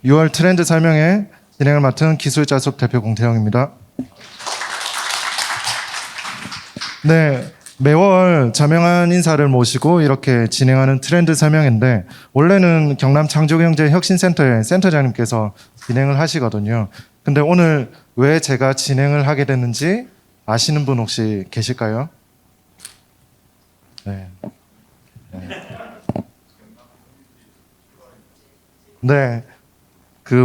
6월 트렌드 설명회 진행을 맡은 기술자숙 대표 공태영입니다. 네, 매월 저명한 인사를 모시고 이렇게 진행하는 트렌드 설명회인데 원래는 경남 창조경제혁신센터의 센터장님께서 진행을 하시거든요. 근데 오늘 왜 제가 진행을 하게 됐는지 아시는 분 혹시 계실까요? 네. 네.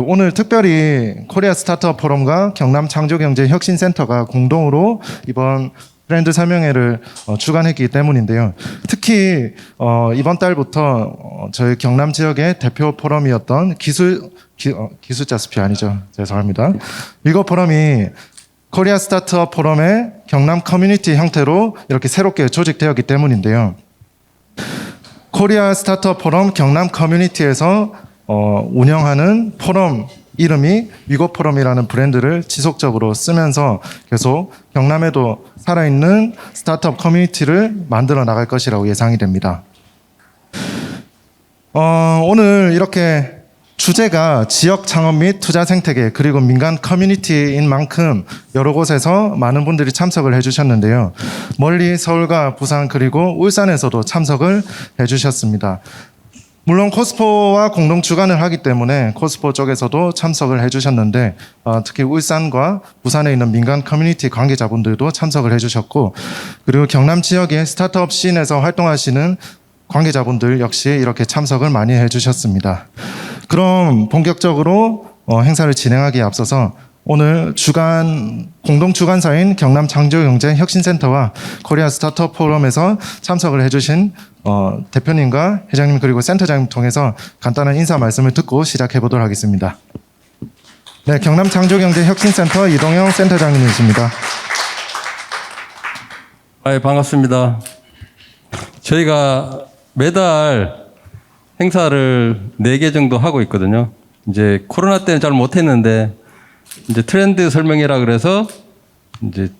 오늘 특별히 코리아 스타트업 포럼과 경남 창조경제혁신센터가 공동으로 이번 트렌드 설명회를 주관했기 때문인데요. 특히 이번 달부터 저희 경남 지역의 대표 포럼이었던 기술자 숲이 아니죠. 죄송합니다. 위거 포럼이 코리아 스타트업 포럼의 경남 커뮤니티 형태로 이렇게 새롭게 조직되었기 때문인데요. 코리아 스타트업 포럼 경남 커뮤니티에서 운영하는 포럼 이름이 위고 포럼이라는 브랜드를 지속적으로 쓰면서 계속 경남에도 살아있는 스타트업 커뮤니티를 만들어 나갈 것이라고 예상이 됩니다. 오늘 이렇게 주제가 지역 창업 및 투자 생태계 그리고 민간 커뮤니티인 만큼 여러 곳에서 많은 분들이 참석을 해주셨는데요. 멀리 서울과 부산 그리고 울산에서도 참석을 해주셨습니다. 물론 코스포와 공동 주관을 하기 때문에 코스포 쪽에서도 참석을 해주셨는데 특히 울산과 부산에 있는 민간 커뮤니티 관계자분들도 참석을 해주셨고 그리고 경남 지역의 스타트업 씬에서 활동하시는 관계자분들 역시 이렇게 참석을 많이 해주셨습니다. 그럼 본격적으로 행사를 진행하기에 앞서서 오늘 공동 주관사인 경남 창조경제혁신센터와 코리아 스타트업 포럼에서 참석을 해주신 대표님과 회장님 그리고 센터장님 통해서 간단한 인사 말씀을 듣고 시작해 보도록 하겠습니다. 네, 경남 창조경제혁신센터 이동영 센터장님이십니다. 반갑습니다. 저희가 매달 행사를 4개 정도 하고 있거든요. 이제 코로나 때는 잘 못했는데 이제 트렌드 설명회라 그래서 이제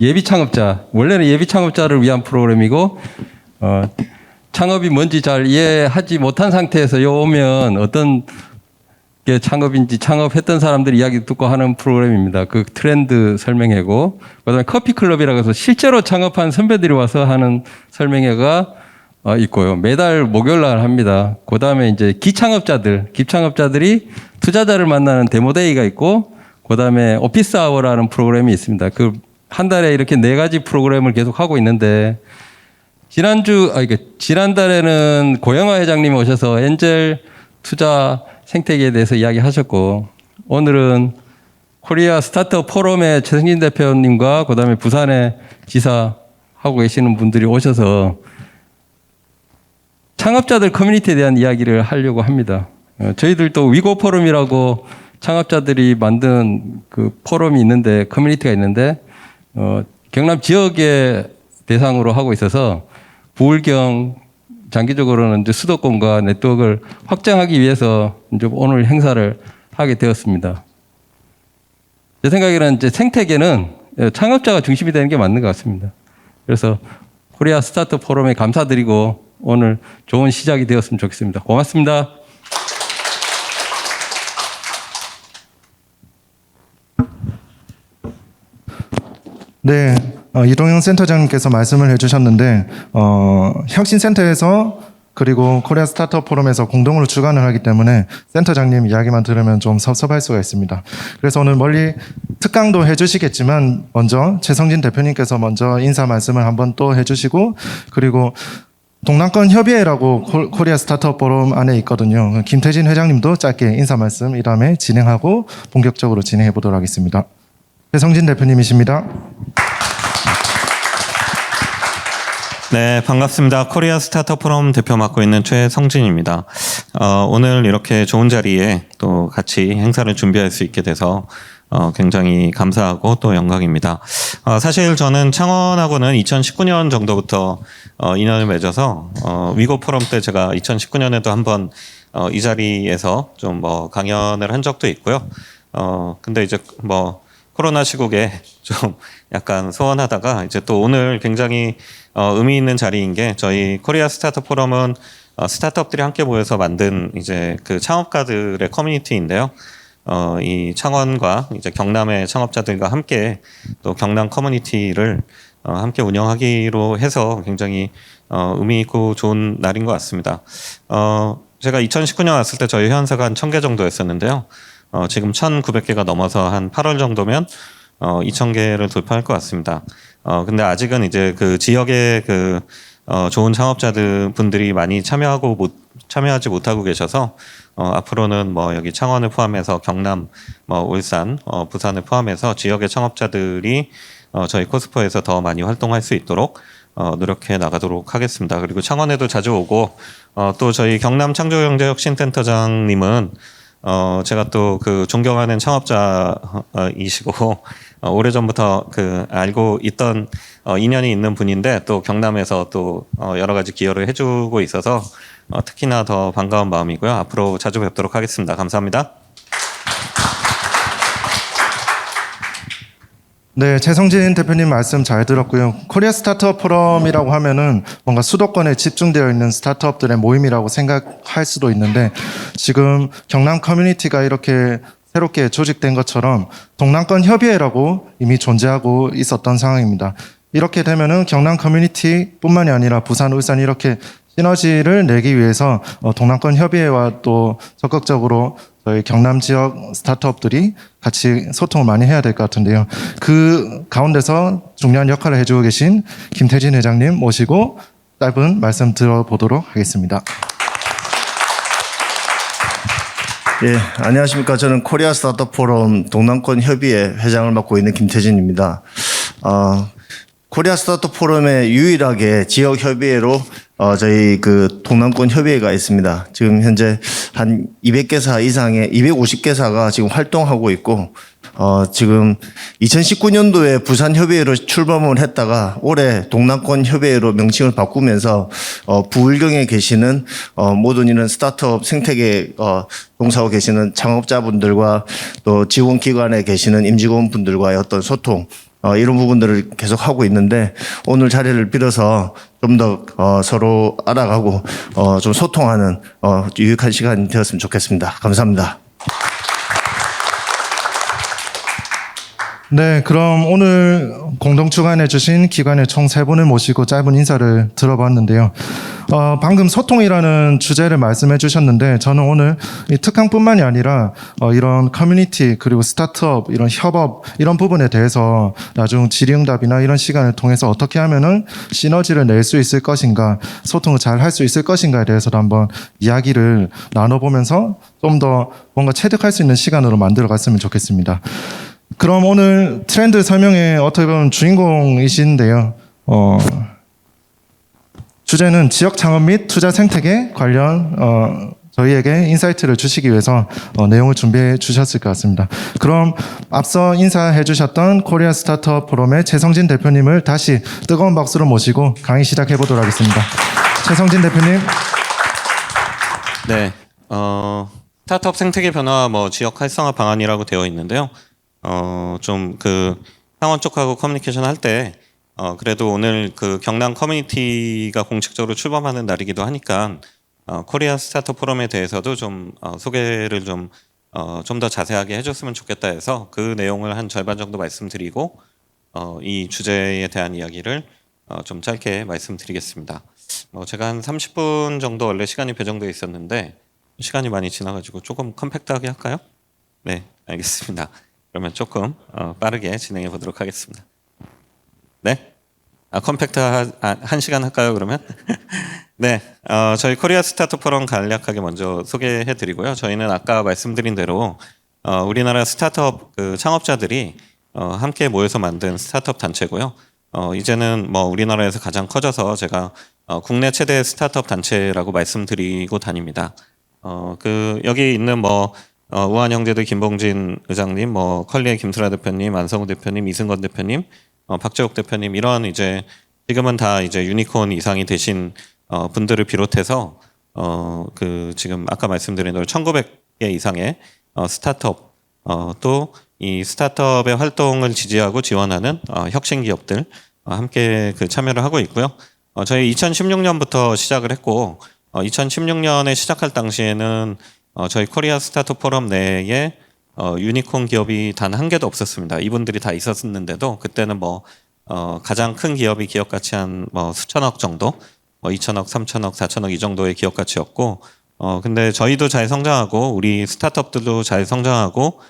예비 창업자, 원래는 예비 창업자를 위한 프로그램이고 창업이 뭔지 잘 이해하지 못한 상태에서 오면 어떤 게 창업인지 창업했던 사람들 이야기 듣고 하는 프로그램입니다. 그 트렌드 설명회고 그다음에 커피 클럽이라고 해서 실제로 창업한 선배들이 와서 하는 설명회가 있고요. 매달 목요일 날 합니다. 그다음에 이제 기창업자들이 투자자를 만나는 데모데이가 있고 그다음에 오피스 아워라는 프로그램이 있습니다. 그 한 달에 이렇게 4가지 프로그램을 계속 하고 있는데 지난달에는 고영화 회장님이 오셔서 엔젤 투자 생태계에 대해서 이야기하셨고 오늘은 코리아 스타트업 포럼의 최승진 대표님과 그다음에 부산의 지사 하고 계시는 분들이 오셔서 창업자들 커뮤니티에 대한 이야기를 하려고 합니다. 저희들도 위고 포럼이라고 창업자들이 만든 그 포럼이 있는데 커뮤니티가 있는데 경남 지역의 대상으로 하고 있어서 부울경 장기적으로는 이제 수도권과 네트워크를 확장하기 위해서 이제 오늘 행사를 하게 되었습니다. 제 생각에는 이제 생태계는 창업자가 중심이 되는 게 맞는 것 같습니다. 그래서 코리아 스타트업 포럼에 감사드리고 오늘 좋은 시작이 되었으면 좋겠습니다. 고맙습니다. 네, 이동영 센터장님께서 말씀을 해주셨는데 혁신센터에서 그리고 코리아 스타트업 포럼에서 공동으로 주관을 하기 때문에 센터장님 이야기만 들으면 좀 섭섭할 수가 있습니다. 그래서 오늘 멀리 특강도 해주시겠지만 먼저 최성진 대표님께서 먼저 인사 말씀을 한번 또 해주시고 그리고 동남권 협의회라고 코리아 스타트업 포럼 안에 있거든요. 김태진 회장님도 짧게 인사 말씀 이 다음에 진행하고 본격적으로 진행해 보도록 하겠습니다. 최성진 대표님이십니다. 네, 반갑습니다. 코리아 스타트업 포럼 대표 맡고 있는 최성진입니다. 오늘 이렇게 좋은 자리에 또 같이 행사를 준비할 수 있게 돼서 굉장히 감사하고 또 영광입니다. 사실 저는 창원하고는 2019년 정도부터 인연을 맺어서 위고 포럼 때 제가 2019년에도 한번 이 자리에서 좀 강연을 한 적도 있고요. 근데 이제 코로나 시국에 좀 약간 소원하다가 이제 또 오늘 굉장히 의미 있는 자리인 게 저희 코리아 스타트업 포럼은 스타트업들이 함께 모여서 만든 이제 그 창업가들의 커뮤니티인데요. 이 창원과 이제 경남의 창업자들과 함께 또 경남 커뮤니티를 함께 운영하기로 해서 굉장히 의미 있고 좋은 날인 것 같습니다. 제가 2019년 왔을 때 저희 회원사가 한 1000개 정도였었는데요. 지금 1900개가 넘어서 한 8월 정도면 2000개를 돌파할 것 같습니다. 근데 아직은 이제 그 지역의 그 좋은 창업자들 분들이 많이 참여하지 못하고 계셔서 앞으로는 뭐 여기 창원을 포함해서 경남, 뭐 울산, 부산을 포함해서 지역의 창업자들이 저희 코스포에서 더 많이 활동할 수 있도록 노력해 나가도록 하겠습니다. 그리고 창원에도 자주 오고 또 저희 경남 창조경제혁신센터장님은 제가 또 그 존경하는 창업자이시고 오래전부터 그 알고 있던 인연이 있는 분인데 또 경남에서 또 여러 가지 기여를 해주고 있어서 특히나 더 반가운 마음이고요. 앞으로 자주 뵙도록 하겠습니다. 감사합니다. 네, 최성진 대표님 말씀 잘 들었고요. 코리아 스타트업 포럼이라고 하면은 뭔가 수도권에 집중되어 있는 스타트업들의 모임이라고 생각할 수도 있는데 지금 경남 커뮤니티가 이렇게 새롭게 조직된 것처럼 동남권 협의회라고 이미 존재하고 있었던 상황입니다. 이렇게 되면은 경남 커뮤니티뿐만이 아니라 부산, 울산 이렇게 시너지를 내기 위해서 동남권 협의회와 또 적극적으로 저희 경남 지역 스타트업들이 같이 소통을 많이 해야 될 것 같은데요. 그 가운데서 중요한 역할을 해주고 계신 김태진 회장님 모시고 짧은 말씀 들어보도록 하겠습니다. 예, 안녕하십니까. 저는 코리아 스타트업 포럼 동남권 협의회 회장을 맡고 있는 김태진입니다. 코리아 스타트업 포럼에 유일하게 지역 협의회로 저희 그 동남권 협의회가 있습니다. 지금 현재 한 200개사 이상의 250개사가 지금 활동하고 있고 지금 2019년도에 부산 협의회로 출범을 했다가 올해 동남권 협의회로 명칭을 바꾸면서 부울경에 계시는 모든 이런 스타트업 생태계 종사하고 계시는 창업자분들과 또 지원기관에 계시는 임직원분들과의 어떤 소통 이런 부분들을 계속 하고 있는데 오늘 자리를 빌어서 좀 더 서로 알아가고 좀 소통하는 유익한 시간이 되었으면 좋겠습니다. 감사합니다. 네, 그럼 오늘 공동 주관해 주신 기관의 총 3분을 모시고 짧은 인사를 들어봤는데요. 방금 소통이라는 주제를 말씀해 주셨는데 저는 오늘 이 특강뿐만이 아니라 이런 커뮤니티 그리고 스타트업 이런 협업 이런 부분에 대해서 나중 질의응답이나 이런 시간을 통해서 어떻게 하면은 시너지를 낼 수 있을 것인가 소통을 잘 할 수 있을 것인가에 대해서도 한번 이야기를 나눠보면서 좀 더 뭔가 체득할 수 있는 시간으로 만들어 갔으면 좋겠습니다. 그럼 오늘 트렌드 설명의 어떻게 보면 주인공이신데요. 주제는 지역 창업 및 투자 생태계 관련 저희에게 인사이트를 주시기 위해서 내용을 준비해 주셨을 것 같습니다. 그럼 앞서 인사해 주셨던 코리아 스타트업 포럼의 최성진 대표님을 다시 뜨거운 박수로 모시고 강의 시작해 보도록 하겠습니다. 최성진 대표님. 네, 스타트업 생태계 변화 뭐 지역 활성화 방안이라고 되어 있는데요. 좀 그 상원 쪽하고 커뮤니케이션 할 때 그래도 오늘 그 경남 커뮤니티가 공식적으로 출범하는 날이기도 하니까 코리아 스타트업 포럼에 대해서도 좀 소개를 좀 더 자세하게 해줬으면 좋겠다 해서 그 내용을 한 절반 정도 말씀드리고 이 주제에 대한 이야기를 좀 짧게 말씀드리겠습니다. 제가 한 30분 정도 원래 시간이 배정되어 있었는데 시간이 많이 지나가지고 조금 컴팩트하게 할까요? 네, 알겠습니다. 그러면 조금 빠르게 진행해 보도록 하겠습니다. 네? 컴팩트 한 시간 할까요, 그러면? 네, 저희 코리아 스타트업 포럼 간략하게 먼저 소개해 드리고요. 저희는 아까 말씀드린 대로 우리나라 스타트업 그 창업자들이 함께 모여서 만든 스타트업 단체고요. 이제는 뭐 우리나라에서 가장 커져서 제가 국내 최대 스타트업 단체라고 말씀드리고 다닙니다. 여기 있는 우한 형제들 김봉진 의장님, 컬리의 김수라 대표님, 안성우 대표님, 이승건 대표님, 박재욱 대표님 이런 이제 지금은 다 이제 유니콘 이상이 되신 분들을 비롯해서 지금 아까 말씀드린 대로 1,900개 이상의 스타트업 또 이 스타트업의 활동을 지지하고 지원하는 혁신 기업들 함께 참여를 하고 있고요. 저희 2016년부터 시작을 했고 2016년에 시작할 당시에는 저희 코리아 스타트업 포럼 내에 유니콘 기업이 단 한 개도 없었습니다. 이분들이 다 있었는데도 그때는 가장 큰 기업이 기업 가치 한 수천억 정도, 2천억, 3천억, 4천억 이 정도의 기업 가치였고, 근데 저희도 잘 성장하고 우리 스타트업들도 잘 성장하고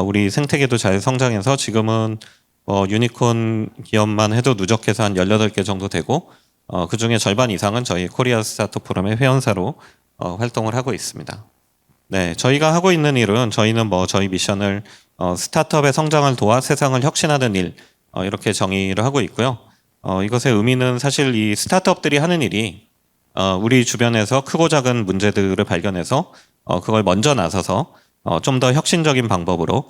우리 생태계도 잘 성장해서 지금은 유니콘 기업만 해도 누적해서 한 18개 정도 되고 그 중에 절반 이상은 저희 코리아 스타트업 포럼의 회원사로 활동을 하고 있습니다. 네, 저희가 하고 있는 일은 저희는 저희 미션을 스타트업의 성장을 도와 세상을 혁신하는 일 이렇게 정의를 하고 있고요. 이것의 의미는 사실 이 스타트업들이 하는 일이 우리 주변에서 크고 작은 문제들을 발견해서 그걸 먼저 나서서 좀 더 혁신적인 방법으로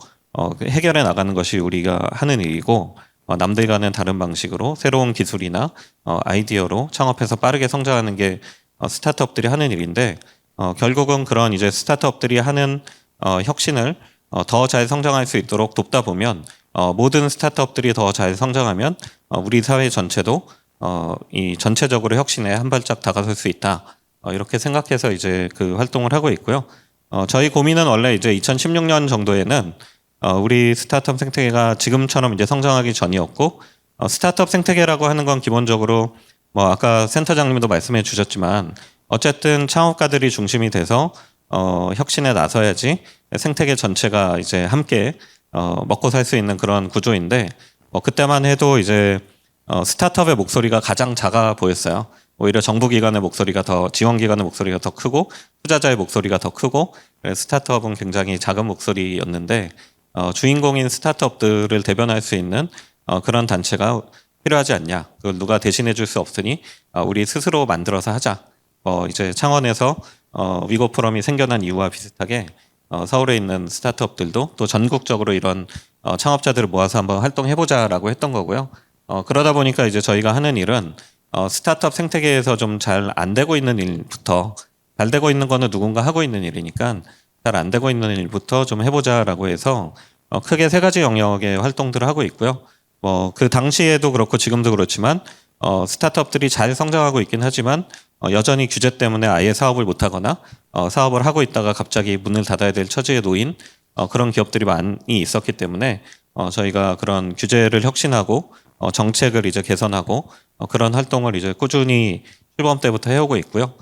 해결해 나가는 것이 우리가 하는 일이고 남들과는 다른 방식으로 새로운 기술이나 아이디어로 창업해서 빠르게 성장하는 게 스타트업들이 하는 일인데 결국은 그런 이제 스타트업들이 하는 혁신을 더 잘 성장할 수 있도록 돕다 보면 모든 스타트업들이 더 잘 성장하면 우리 사회 전체도 이 전체적으로 혁신에 한 발짝 다가설 수 있다. 이렇게 생각해서 이제 그 활동을 하고 있고요. 저희 고민은 원래 이제 2016년 정도에는 우리 스타트업 생태계가 지금처럼 이제 성장하기 전이었고 스타트업 생태계라고 하는 건 기본적으로 아까 센터장님도 말씀해 주셨지만 어쨌든 창업가들이 중심이 돼서 혁신에 나서야지 생태계 전체가 이제 함께 먹고 살 수 있는 그런 구조인데 그때만 해도 이제 스타트업의 목소리가 가장 작아 보였어요. 오히려 정부기관의 목소리가 지원기관의 목소리가 더 크고 투자자의 목소리가 더 크고 스타트업은 굉장히 작은 목소리였는데 주인공인 스타트업들을 대변할 수 있는 그런 단체가 필요하지 않냐. 그걸 누가 대신해 줄 수 없으니 우리 스스로 만들어서 하자. 이제 창원에서 위고 포럼이 생겨난 이유와 비슷하게 서울에 있는 스타트업들도 또 전국적으로 이런 창업자들을 모아서 한번 활동해보자라고 했던 거고요. 그러다 보니까 이제 저희가 하는 일은 스타트업 생태계에서 좀 잘 안 되고 있는 일부터 잘 되고 있는 거는 누군가 하고 있는 일이니까 잘 안 되고 있는 일부터 좀 해보자라고 해서 크게 세 가지 영역의 활동들을 하고 있고요. 그 당시에도 그렇고 지금도 그렇지만 스타트업들이 잘 성장하고 있긴 하지만 여전히 규제 때문에 아예 사업을 못하거나 사업을 하고 있다가 갑자기 문을 닫아야 될 처지에 놓인 그런 기업들이 많이 있었기 때문에 저희가 그런 규제를 혁신하고 정책을 이제 개선하고 그런 활동을 이제 꾸준히 출범 때부터 해오고 있고요.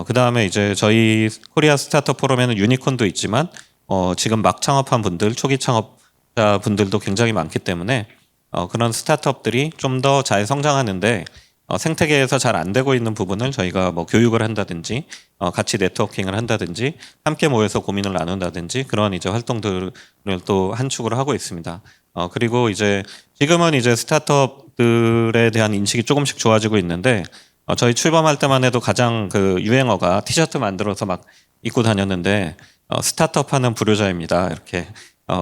그 다음에 이제 저희 코리아 스타트업 포럼에는 유니콘도 있지만 지금 막 창업한 분들, 초기 창업자 분들도 굉장히 많기 때문에 그런 스타트업들이 좀 더 잘 성장하는데 생태계에서 잘 안 되고 있는 부분을 저희가 교육을 한다든지 같이 네트워킹을 한다든지 함께 모여서 고민을 나눈다든지 그런 이제 활동들을 또 한 축으로 하고 있습니다. 그리고 이제 지금은 이제 스타트업들에 대한 인식이 조금씩 좋아지고 있는데 저희 출범할 때만 해도 가장 그 유행어가 티셔츠 만들어서 막 입고 다녔는데 스타트업 하는 불효자입니다. 이렇게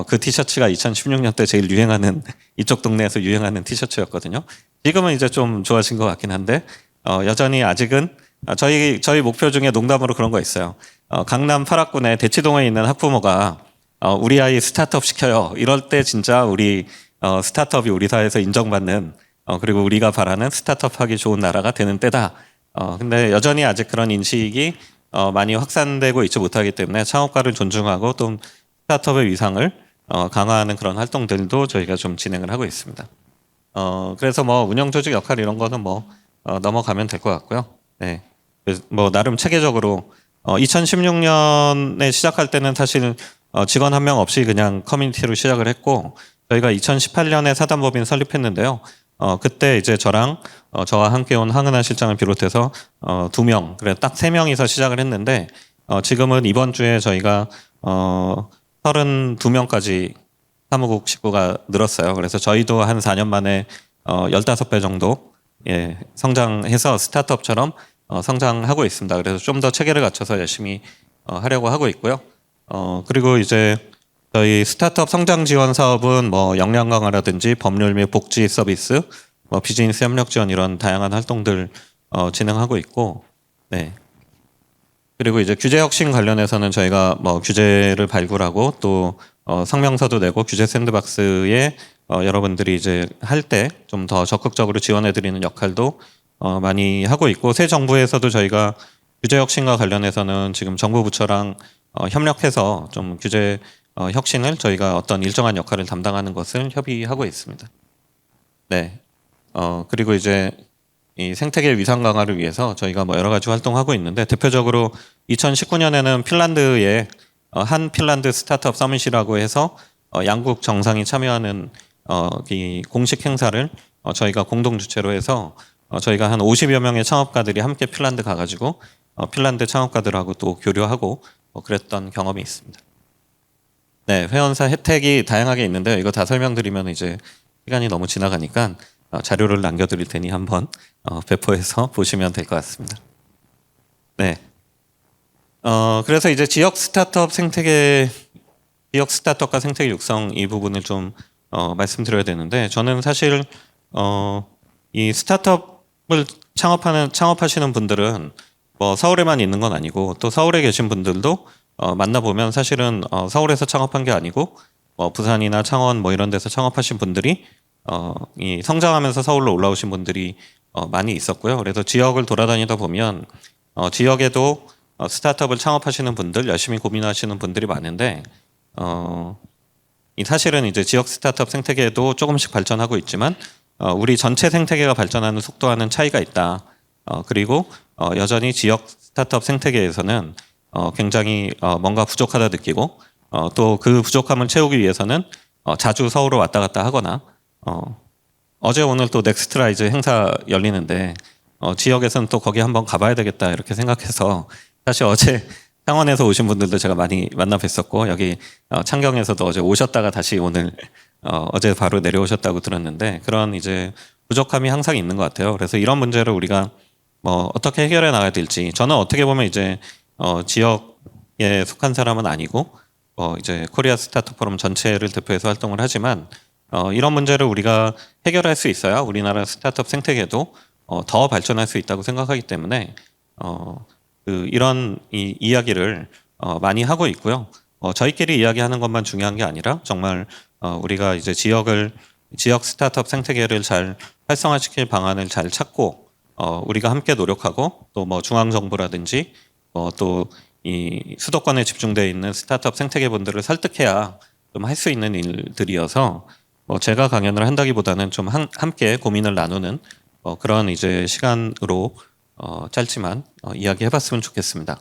그 티셔츠가 2016년 때 제일 유행하는 이쪽 동네에서 유행하는 티셔츠였거든요. 지금은 이제 좀 좋아진 것 같긴 한데 여전히 아직은 저희 목표 중에 농담으로 그런 거 있어요. 강남 8학군에 대치동에 있는 학부모가 우리 아이 스타트업 시켜요. 이럴 때 진짜 우리 스타트업이 우리 사회에서 인정받는 그리고 우리가 바라는 스타트업 하기 좋은 나라가 되는 때다. 근데 여전히 아직 그런 인식이 많이 확산되고 있지 못하기 때문에 창업가를 존중하고 또 스타트업의 위상을 강화하는 그런 활동들도 저희가 좀 진행을 하고 있습니다. 그래서 운영 조직 역할 이런 거는 넘어가면 될 것 같고요. 네. 나름 체계적으로 2016년에 시작할 때는 사실 직원 한 명 없이 그냥 커뮤니티로 시작을 했고 저희가 2018년에 사단법인 설립했는데요. 그때 이제 저와 함께 온 황은하 실장을 비롯해서 2명, 그래 딱 3명이서 시작을 했는데 지금은 이번 주에 저희가 32명까지 사무국 식구가 늘었어요. 그래서 저희도 한 4년 만에 15배 정도 성장해서 스타트업처럼 성장하고 있습니다. 그래서 좀 더 체계를 갖춰서 열심히 하려고 하고 있고요. 그리고 이제 저희 스타트업 성장 지원 사업은 역량 강화라든지 법률 및 복지 서비스, 비즈니스 협력 지원 이런 다양한 활동들 진행하고 있고, 네. 그리고 이제 규제 혁신 관련해서는 저희가 규제를 발굴하고 또 성명서도 내고 규제 샌드박스에 여러분들이 이제 할 때 좀 더 적극적으로 지원해 드리는 역할도 많이 하고 있고 새 정부에서도 저희가 규제 혁신과 관련해서는 지금 정부 부처랑 협력해서 좀 규제 혁신을 저희가 어떤 일정한 역할을 담당하는 것을 협의하고 있습니다. 네. 그리고 이제 이 생태계 위상 강화를 위해서 저희가 뭐 여러 가지 활동하고 있는데 대표적으로 2019년에는 핀란드에 한 핀란드 스타트업 서밋이라고 해서 양국 정상이 참여하는 이 공식 행사를 저희가 공동 주최로 해서 저희가 한 50여 명의 창업가들이 함께 핀란드 가가지고 핀란드 창업가들하고 또 교류하고 그랬던 경험이 있습니다. 네, 회원사 혜택이 다양하게 있는데요. 이거 다 설명드리면 이제 시간이 너무 지나가니까 자료를 남겨드릴 테니 한번 배포해서 보시면 될 것 같습니다. 네. 그래서 이제 지역 스타트업과 생태계 육성 이 부분을 좀 말씀드려야 되는데 저는 사실 이 스타트업을 창업하시는 분들은 뭐 서울에만 있는 건 아니고 또 서울에 계신 분들도 만나보면 사실은 서울에서 창업한 게 아니고 부산이나 창원 뭐 이런 데서 창업하신 분들이 이 성장하면서 서울로 올라오신 분들이 많이 있었고요. 그래서 지역을 돌아다니다 보면 지역에도 스타트업을 창업하시는 분들, 열심히 고민하시는 분들이 많은데 이 사실은 이제 지역 스타트업 생태계도 조금씩 발전하고 있지만 우리 전체 생태계가 발전하는 속도와는 차이가 있다. 그리고 여전히 지역 스타트업 생태계에서는 굉장히 뭔가 부족하다 느끼고 또 그 부족함을 채우기 위해서는 자주 서울로 왔다 갔다 하거나 어제 오늘 또 넥스트라이즈 행사 열리는데 지역에서는 또 거기 한번 가봐야 되겠다 이렇게 생각해서 사실 어제 창원에서 오신 분들도 제가 많이 만나 뵀었고 여기 창경에서도 어제 오셨다가 다시 오늘 어제 바로 내려오셨다고 들었는데 그런 이제 부족함이 항상 있는 것 같아요. 그래서 이런 문제를 우리가 뭐 어떻게 해결해 나가야 될지 저는 어떻게 보면 이제 지역에 속한 사람은 아니고 이제 코리아 스타트업 포럼 전체를 대표해서 활동을 하지만 이런 문제를 우리가 해결할 수 있어야 우리나라 스타트업 생태계도 더 발전할 수 있다고 생각하기 때문에 이런 이야기를 많이 하고 있고요. 저희끼리 이야기하는 것만 중요한 게 아니라 정말 우리가 이제 지역 스타트업 생태계를 잘 활성화시킬 방안을 잘 찾고 우리가 함께 노력하고 또 뭐 중앙 정부라든지 또 이 수도권에 집중되어 있는 스타트업 생태계 분들을 설득해야 좀 할 수 있는 일들이어서 제가 강연을 한다기보다는 좀 함께 고민을 나누는 그런 이제 시간으로 짧지만 이야기해봤으면 좋겠습니다.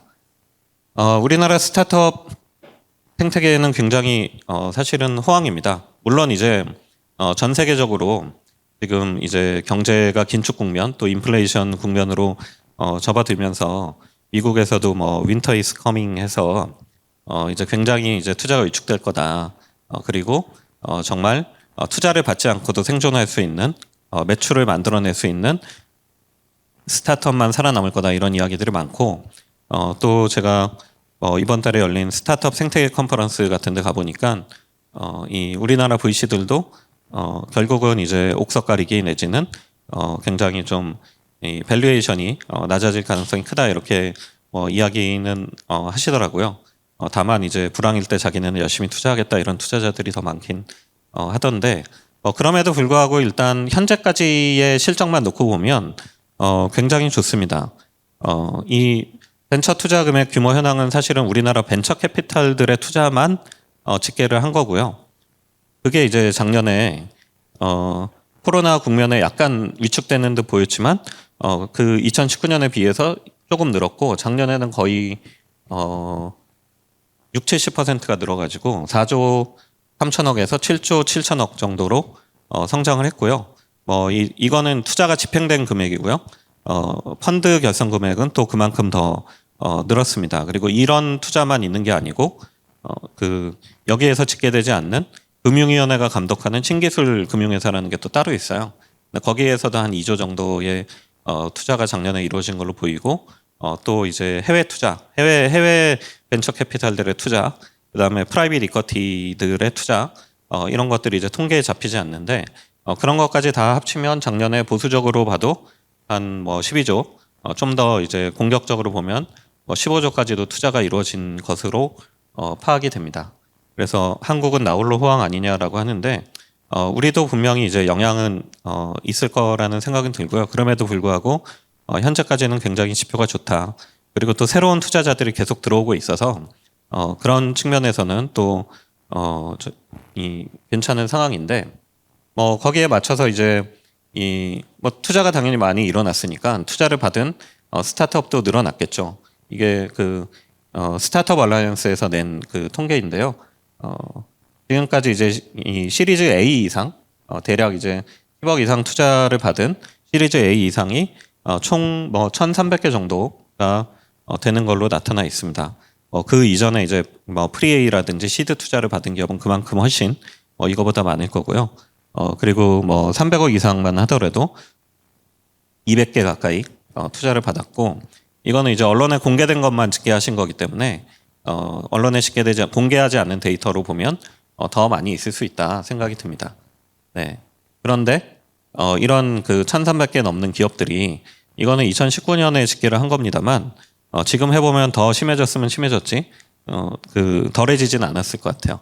우리나라 스타트업 생태계는 굉장히 사실은 호황입니다. 물론 이제 전 세계적으로 지금 이제 경제가 긴축 국면 또 인플레이션 국면으로 접어들면서 미국에서도 뭐 윈터 이즈 커밍 해서 이제 굉장히 이제 투자가 위축될 거다. 그리고 정말 투자를 받지 않고도 생존할 수 있는 매출을 만들어낼 수 있는 스타트업만 살아남을 거다 이런 이야기들이 많고 또 제가 이번 달에 열린 스타트업 생태계 컨퍼런스 같은 데 가보니까 이 우리나라 VC들도 결국은 이제 옥석 가리기 내지는 굉장히 좀 이 밸류에이션이 낮아질 가능성이 크다 이렇게 이야기는 하시더라고요. 다만 이제 불황일 때 자기네는 열심히 투자하겠다 이런 투자자들이 더 많긴 하던데 그럼에도 불구하고 일단 현재까지의 실적만 놓고 보면 굉장히 좋습니다. 이 벤처 투자 금액 규모 현황은 사실은 우리나라 벤처 캐피탈들의 투자만 집계를 한 거고요. 그게 이제 작년에 코로나 국면에 약간 위축되는 듯 보였지만 그 2019년에 비해서 조금 늘었고 작년에는 거의 60-70%가 늘어가지고 4조 3천억에서 7조 7천억 정도로 성장을 했고요. 이거는 투자가 집행된 금액이고요. 펀드 결성 금액은 또 그만큼 더 늘었습니다. 그리고 이런 투자만 있는 게 아니고 여기에서 집계되지 않는 금융위원회가 감독하는 신기술 금융회사라는 게 또 따로 있어요. 거기에서도 한 2조 정도의 투자가 작년에 이루어진 걸로 보이고 또 이제 해외 투자, 해외 벤처 캐피탈들의 투자, 그다음에 프라이빗 이쿼티들의 투자 이런 것들이 이제 통계에 잡히지 않는데 그런 것까지 다 합치면 작년에 보수적으로 봐도 한 12조, 좀 더 이제 공격적으로 보면 15조까지도 투자가 이루어진 것으로 파악이 됩니다. 그래서 한국은 나홀로 호황 아니냐라고 하는데 우리도 분명히 이제 영향은 있을 거라는 생각은 들고요. 그럼에도 불구하고 현재까지는 굉장히 지표가 좋다. 그리고 또 새로운 투자자들이 계속 들어오고 있어서 그런 측면에서는 또 괜찮은 상황인데 뭐 거기에 맞춰서 이제 뭐 투자가 당연히 많이 일어났으니까 투자를 받은 스타트업도 늘어났겠죠. 이게 그 스타트업 얼라이언스에서 낸 그 통계인데요. 지금까지 이제 이 시리즈 A 이상 대략 이제 10억 이상 투자를 받은 시리즈 A 이상이 총 뭐 1,300개 정도가 되는 걸로 나타나 있습니다. 그 이전에 이제 뭐 프리-A라든지 시드 투자를 받은 기업은 그만큼 훨씬 이거보다 많을 거고요. 그리고 뭐 300억 이상만 하더라도 200개 가까이 투자를 받았고 이거는 이제 언론에 공개된 것만 집계하신 거기 때문에 언론에 공개하지 않는 데이터로 보면 더 많이 있을 수 있다 생각이 듭니다. 네. 그런데 이런 그 1,300개 넘는 기업들이 이거는 2019년에 집계를 한 겁니다만 지금 해보면 더 심해졌으면 심해졌지 그 덜해지진 않았을 것 같아요.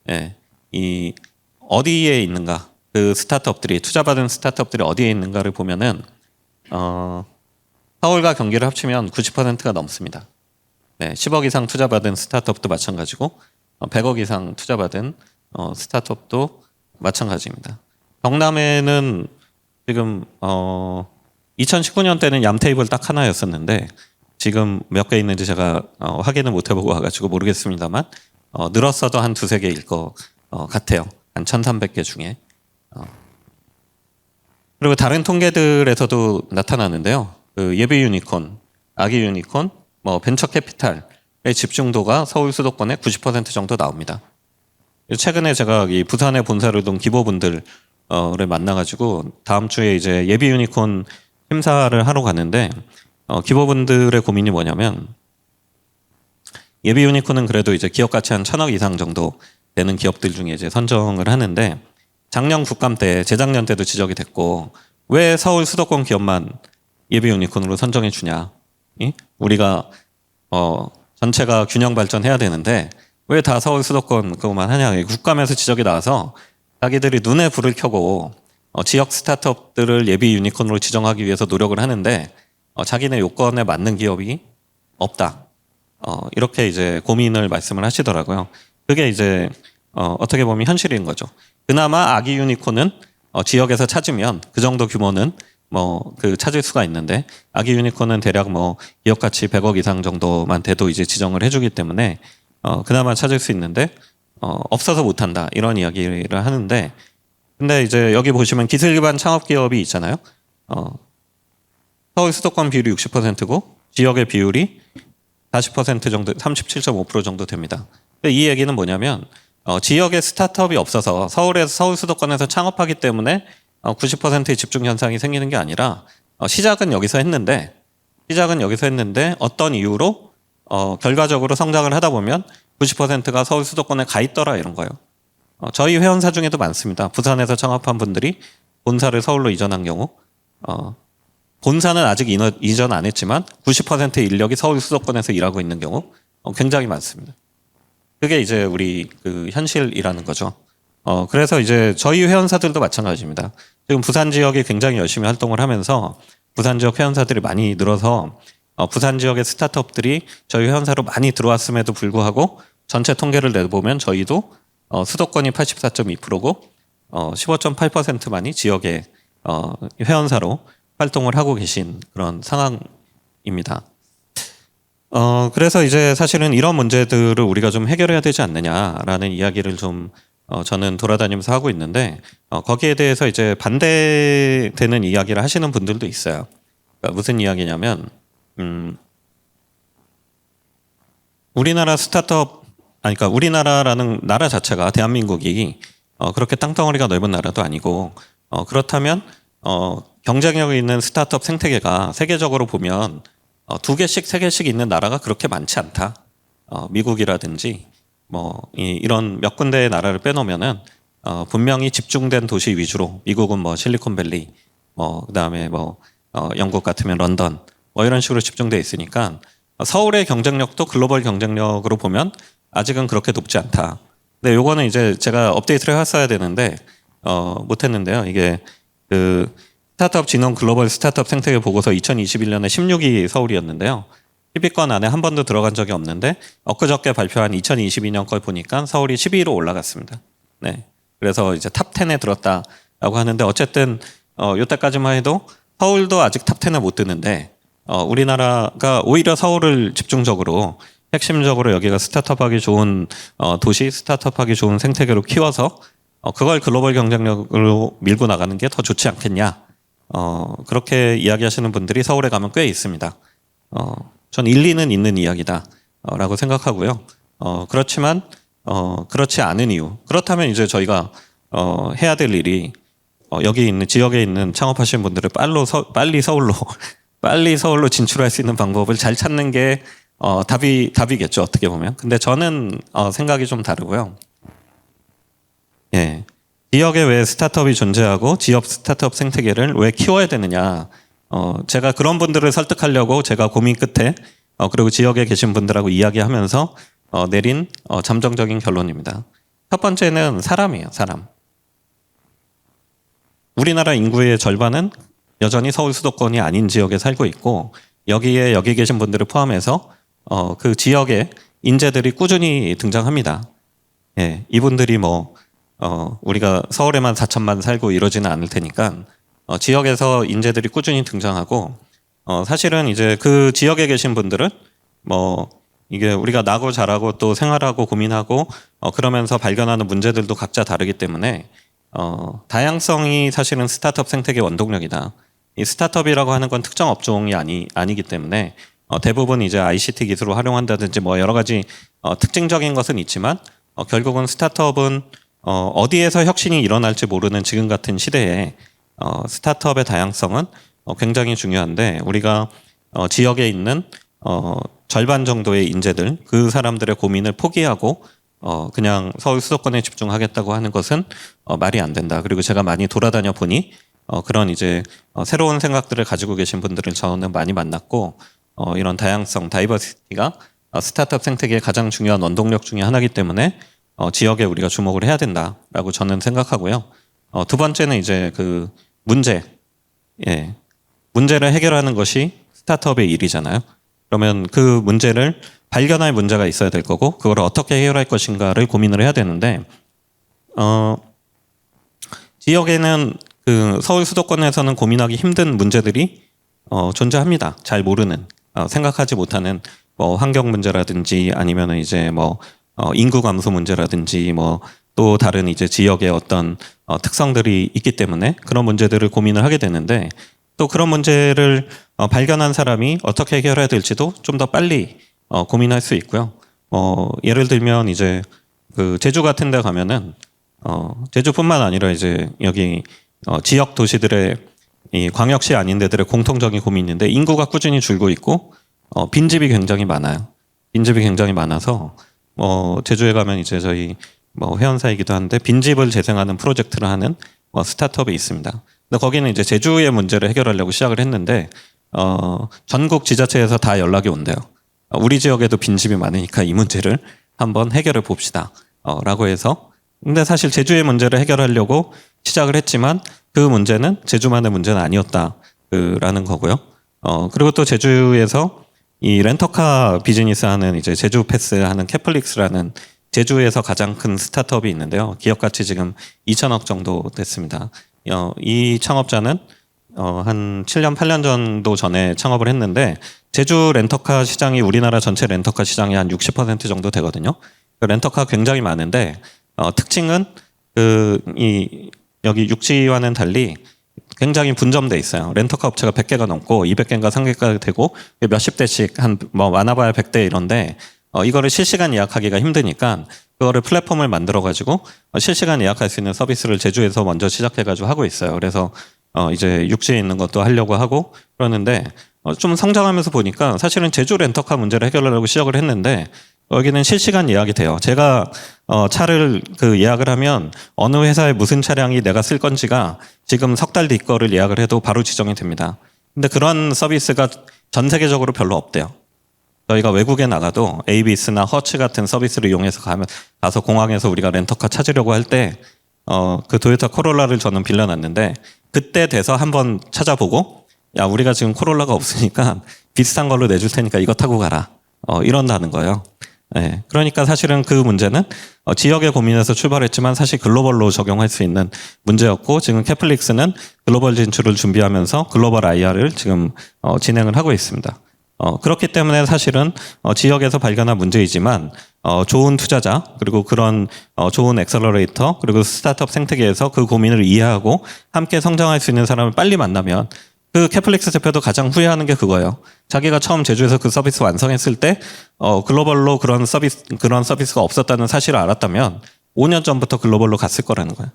예. 이 어디에 있는가 그 스타트업들이 투자받은 스타트업들이 어디에 있는가를 보면은 서울과 경기를 합치면 90%가 넘습니다. 네, 10억 이상 투자받은 스타트업도 마찬가지고 100억 이상 투자받은 스타트업도 마찬가지입니다. 경남에는 지금 2019년 때는 얌테이블 딱 하나였었는데 지금 몇 개 있는지 제가 확인을 못 해보고 와가지고 모르겠습니다만 늘었어도 한 두세 개일 것 같아요. 한 1,300개 중에. 그리고 다른 통계들에서도 나타나는데요. 그 예비 유니콘, 아기 유니콘, 뭐 벤처 캐피탈의 집중도가 서울 수도권의 90% 정도 나옵니다. 최근에 제가 이 부산에 본사를 둔 기부분들을 만나가지고 다음 주에 이제 예비 유니콘 심사를 하러 가는데 기부분들의 고민이 뭐냐면 예비 유니콘은 그래도 이제 기업 가치 한 1,000억 이상 정도 되는 기업들 중에 이제 선정을 하는데 작년 국감 때, 재작년 때도 지적이 됐고 왜 서울 수도권 기업만 예비 유니콘으로 선정해 주냐? 우리가 전체가 균형 발전해야 되는데 왜 다 서울 수도권 그것만 하냐? 국감에서 지적이 나와서 자기들이 눈에 불을 켜고 지역 스타트업들을 예비 유니콘으로 지정하기 위해서 노력을 하는데 자기네 요건에 맞는 기업이 없다. 이렇게 이제 고민을 말씀을 하시더라고요. 그게 이제 어떻게 보면 현실인 거죠. 그나마 아기 유니콘은 지역에서 찾으면 그 정도 규모는 뭐 그 찾을 수가 있는데 아기 유니콘은 대략 뭐 기업 가치 100억 이상 정도만 돼도 이제 지정을 해주기 때문에 그나마 찾을 수 있는데 없어서 못한다 이런 이야기를 하는데 근데 이제 여기 보시면 기술 기반 창업 기업이 있잖아요. 서울 수도권 비율이 60%고 지역의 비율이 40% 정도, 37.5% 정도 됩니다. 이 얘기는 뭐냐면 지역에 스타트업이 없어서 서울 수도권에서 창업하기 때문에 90%의 집중 현상이 생기는 게 아니라 시작은 여기서 했는데 어떤 이유로 결과적으로 성장을 하다 보면 90%가 서울 수도권에 가 있더라 이런 거예요. 저희 회원사 중에도 많습니다. 부산에서 창업한 분들이 본사를 서울로 이전한 경우 본사는 아직 이전 안 했지만 90%의 인력이 서울 수도권에서 일하고 있는 경우 굉장히 많습니다. 그게 이제 우리 그 현실이라는 거죠. 그래서 이제 저희 회원사들도 마찬가지입니다. 지금 부산 지역이 굉장히 열심히 활동을 하면서 부산 지역 회원사들이 많이 늘어서 부산 지역의 스타트업들이 저희 회원사로 많이 들어왔음에도 불구하고 전체 통계를 내보면 저희도 수도권이 84.2%고 15.8%만이 지역의 회원사로 활동을 하고 계신 그런 상황입니다. 그래서 이제 사실은 이런 문제들을 우리가 좀 해결해야 되지 않느냐라는 이야기를 좀 저는 돌아다니면서 하고 있는데 거기에 대해서 이제 반대되는 이야기를 하시는 분들도 있어요. 그러니까 무슨 이야기냐면 우리나라 스타트업 그러니까 우리나라라는 나라 자체가 대한민국이 그렇게 땅덩어리가 넓은 나라도 아니고 그렇다면 경쟁력이 있는 스타트업 생태계가 세계적으로 보면 2개씩 3개씩 있는 나라가 그렇게 많지 않다. 미국이라든지 뭐 이런 몇 군데의 나라를 빼놓으면은 분명히 집중된 도시 위주로 미국은 뭐 실리콘밸리 뭐 그다음에 뭐 영국 같으면 런던 뭐 이런 식으로 집중돼 있으니까 서울의 경쟁력도 글로벌 경쟁력으로 보면 아직은 그렇게 높지 않다. 근데 요거는 이제 제가 업데이트를 했어야 되는데 못했는데요. 이게 그 스타트업 진흥 글로벌 스타트업 생태계 보고서 2021년에 16위 서울이었는데요. 10위권 안에 한 번도 들어간 적이 없는데 엊그저께 발표한 2022년 걸 보니까 서울이 12위로 올라갔습니다. 네. 그래서 이제 탑 10에 들었다라고 하는데 어쨌든 이때까지만 해도 서울도 아직 탑 10에 못 드는데 우리나라가 오히려 서울을 집중적으로 핵심적으로 여기가 스타트업하기 좋은 도시, 스타트업하기 좋은 생태계로 키워서 그걸 글로벌 경쟁력으로 밀고 나가는 게 더 좋지 않겠냐. 그렇게 이야기하시는 분들이 서울에 가면 꽤 있습니다. 전 일리는 있는 이야기다라고 생각하고요. 그렇지만 그렇지 않은 이유. 그렇다면 이제 저희가 해야 될 일이 여기 있는 지역에 있는 창업하시는 분들을 빨리 서울로 진출할 수 있는 방법을 잘 찾는 게 답이겠죠, 어떻게 보면. 근데 저는 생각이 좀 다르고요. 예. 지역에 왜 스타트업이 존재하고 지역 스타트업 생태계를 왜 키워야 되느냐. 제가 그런 분들을 설득하려고 제가 고민 끝에 그리고 지역에 계신 분들하고 이야기하면서 내린 잠정적인 결론입니다. 첫 번째는 사람이에요, 사람. 우리나라 인구의 절반은 여전히 서울 수도권이 아닌 지역에 살고 있고 여기 계신 분들을 포함해서 그 지역에 인재들이 꾸준히 등장합니다. 예, 이분들이 우리가 서울에만 4천만 살고 이러지는 않을 테니까 지역에서 인재들이 꾸준히 등장하고 사실은 이제 그 지역에 계신 분들은 이게 우리가 나고 자라고 또 생활하고 고민하고 그러면서 발견하는 문제들도 각자 다르기 때문에 다양성이 사실은 스타트업 생태계 원동력이다. 이 스타트업이라고 하는 건 특정 업종이 아니기 때문에 대부분 이제 ICT 기술을 활용한다든지 여러 가지 특징적인 것은 있지만 결국은 스타트업은 어디에서 혁신이 일어날지 모르는 지금 같은 시대에 스타트업의 다양성은 굉장히 중요한데 우리가 지역에 있는 절반 정도의 인재들 그 사람들의 고민을 포기하고 그냥 서울 수도권에 집중하겠다고 하는 것은 말이 안 된다. 그리고 제가 많이 돌아다녀 보니 그런 이제 새로운 생각들을 가지고 계신 분들을 저는 많이 만났고 이런 다양성, 다이버시티가 스타트업 생태계의 가장 중요한 원동력 중에 하나이기 때문에 지역에 우리가 주목을 해야 된다라고 저는 생각하고요. 두 번째는 이제 그 문제, 예, 문제를 해결하는 것이 스타트업의 일이잖아요. 그러면 그 문제를 발견할 문제가 있어야 될 거고 그걸 어떻게 해결할 것인가를 고민을 해야 되는데 지역에는 그 서울 수도권에서는 고민하기 힘든 문제들이 존재합니다. 잘 모르는 생각하지 못하는 환경 문제라든지 아니면은 이제 인구 감소 문제라든지 또 다른 이제 지역의 어떤 특성들이 있기 때문에 그런 문제들을 고민을 하게 되는데 또 그런 문제를 발견한 사람이 어떻게 해결해야 될지도 좀 더 빨리 고민할 수 있고요. 예를 들면 이제 그 제주 같은 데 가면은 제주뿐만 아니라 이제 여기 지역 도시들의 이 광역시 아닌 데들의 공통적인 고민인데 인구가 꾸준히 줄고 있고 빈집이 굉장히 많아요. 빈집이 굉장히 많아서 제주에 가면 이제 저희 회원사이기도 한데 빈집을 재생하는 프로젝트를 하는 스타트업이 있습니다. 근데 거기는 이제 제주의 문제를 해결하려고 시작을 했는데 전국 지자체에서 다 연락이 온대요. 우리 지역에도 빈집이 많으니까 이 문제를 한번 해결해 봅시다. 라고 해서 근데 사실 제주의 문제를 해결하려고 시작을 했지만 그 문제는 제주만의 문제는 아니었다라는 거고요. 그리고 또 제주에서 이 렌터카 비즈니스 하는 이제 제주 패스 하는 캐플릭스라는 제주에서 가장 큰 스타트업이 있는데요. 기업 가치 지금 2천억 정도 됐습니다. 이 창업자는 한 7년, 8년 정도 전에 창업을 했는데 제주 렌터카 시장이 우리나라 전체 렌터카 시장의 한 60% 정도 되거든요. 그 렌터카 굉장히 많은데 특징은 여기 육지와는 달리 굉장히 분점돼 있어요. 렌터카 업체가 100개가 넘고 200개인가 300개가 되고 몇십 대씩 많아봐야 100대 이런데 이거를 실시간 예약하기가 힘드니까 그거를 플랫폼을 만들어 가지고 실시간 예약할 수 있는 서비스를 제주에서 먼저 시작해 가지고 하고 있어요. 그래서 이제 육지에 있는 것도 하려고 하고 그러는데 좀 성장하면서 보니까 사실은 제주 렌터카 문제를 해결하려고 시작을 했는데 여기는 실시간 예약이 돼요. 제가 차를 예약을 하면 어느 회사에 무슨 차량이 내가 쓸 건지가 지금 석 달 뒤 거를 예약을 해도 바로 지정이 됩니다. 근데 그런 서비스가 전 세계적으로 별로 없대요. 저희가 외국에 나가도 에이비스나 허츠 같은 서비스를 이용해서 가서 공항에서 우리가 렌터카 찾으려고 할 때 그 도요타 코롤라를 저는 빌려놨는데 그때 돼서 한번 찾아보고 야, 우리가 지금 코롤라가 없으니까 비슷한 걸로 내줄 테니까 이거 타고 가라. 이런다는 거예요. 네, 그러니까 사실은 그 문제는 지역의 고민에서 출발했지만 사실 글로벌로 적용할 수 있는 문제였고, 지금 캐플릭스는 글로벌 진출을 준비하면서 글로벌 IR을 지금 진행을 하고 있습니다. 그렇기 때문에 사실은 지역에서 발견한 문제이지만 좋은 투자자, 그리고 그런 좋은 엑셀러레이터, 그리고 스타트업 생태계에서 그 고민을 이해하고 함께 성장할 수 있는 사람을 빨리 만나면, 그 캐플릭스 대표도 가장 후회하는 게 그거예요. 자기가 처음 제주에서 그 서비스 완성했을 때 글로벌로 그런 서비스가 없었다는 사실을 알았다면 5년 전부터 글로벌로 갔을 거라는 거예요.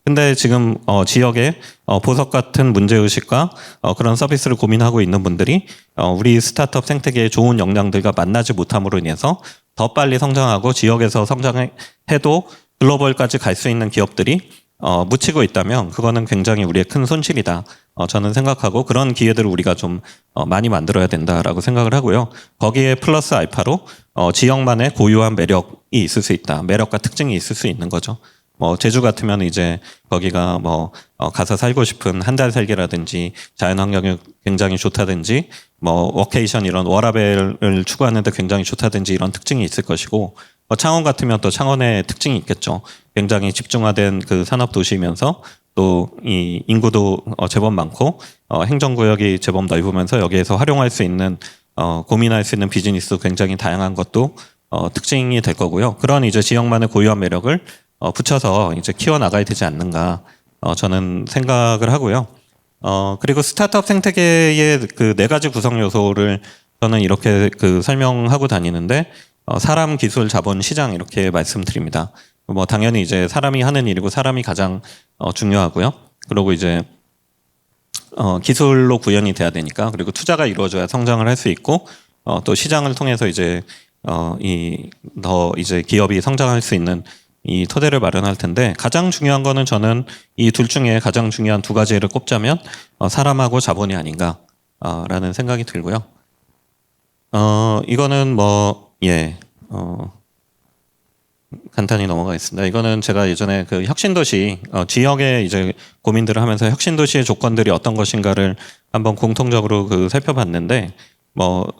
근데 지금 지역에 보석 같은 문제의식과 그런 서비스를 고민하고 있는 분들이 우리 스타트업 생태계의 좋은 역량들과 만나지 못함으로 인해서 더 빨리 성장하고 지역에서 성장해도 글로벌까지 갈 수 있는 기업들이 묻히고 있다면 그거는 굉장히 우리의 큰 손실이다. 저는 생각하고 그런 기회들을 우리가 좀 많이 만들어야 된다라고 생각을 하고요. 거기에 플러스 알파로 지역만의 고유한 매력이 있을 수 있다. 매력과 특징이 있을 수 있는 거죠. 제주 같으면 이제 거기가 가서 살고 싶은 한 달 살기라든지 자연환경이 굉장히 좋다든지 워케이션 이런 워라밸을 추구하는데 굉장히 좋다든지 이런 특징이 있을 것이고, 창원 같으면 또 창원의 특징이 있겠죠. 굉장히 집중화된 그 산업 도시이면서 또 이 인구도 제법 많고 행정구역이 제법 넓으면서 여기에서 활용할 수 있는 고민할 수 있는 비즈니스도 굉장히 다양한 것도 특징이 될 거고요. 그런 이제 지역만의 고유한 매력을 붙여서 이제 키워 나가야 되지 않는가 저는 생각을 하고요. 그리고 스타트업 생태계의 그 4가지 구성 요소를 저는 이렇게 그 설명하고 다니는데, 사람, 기술, 자본, 시장 이렇게 말씀드립니다. 당연히 이제 사람이 하는 일이고 사람이 가장 중요하고요. 그리고 이제 기술로 구현이 돼야 되니까, 그리고 투자가 이루어져야 성장을 할 수 있고, 또 시장을 통해서 이제 더 이제 기업이 성장할 수 있는 이 토대를 마련할 텐데, 가장 중요한 거는 저는 이 둘 중에 가장 중요한 2가지를 꼽자면 사람하고 자본이 아닌가라는 생각이 들고요. 이거는 간단히 넘어가겠습니다. 이거는 제가 예전에 그 혁신도시 지역의 이제 고민들을 하면서 혁신도시의 조건들이 어떤 것인가를 한번 공통적으로 그 살펴봤는데,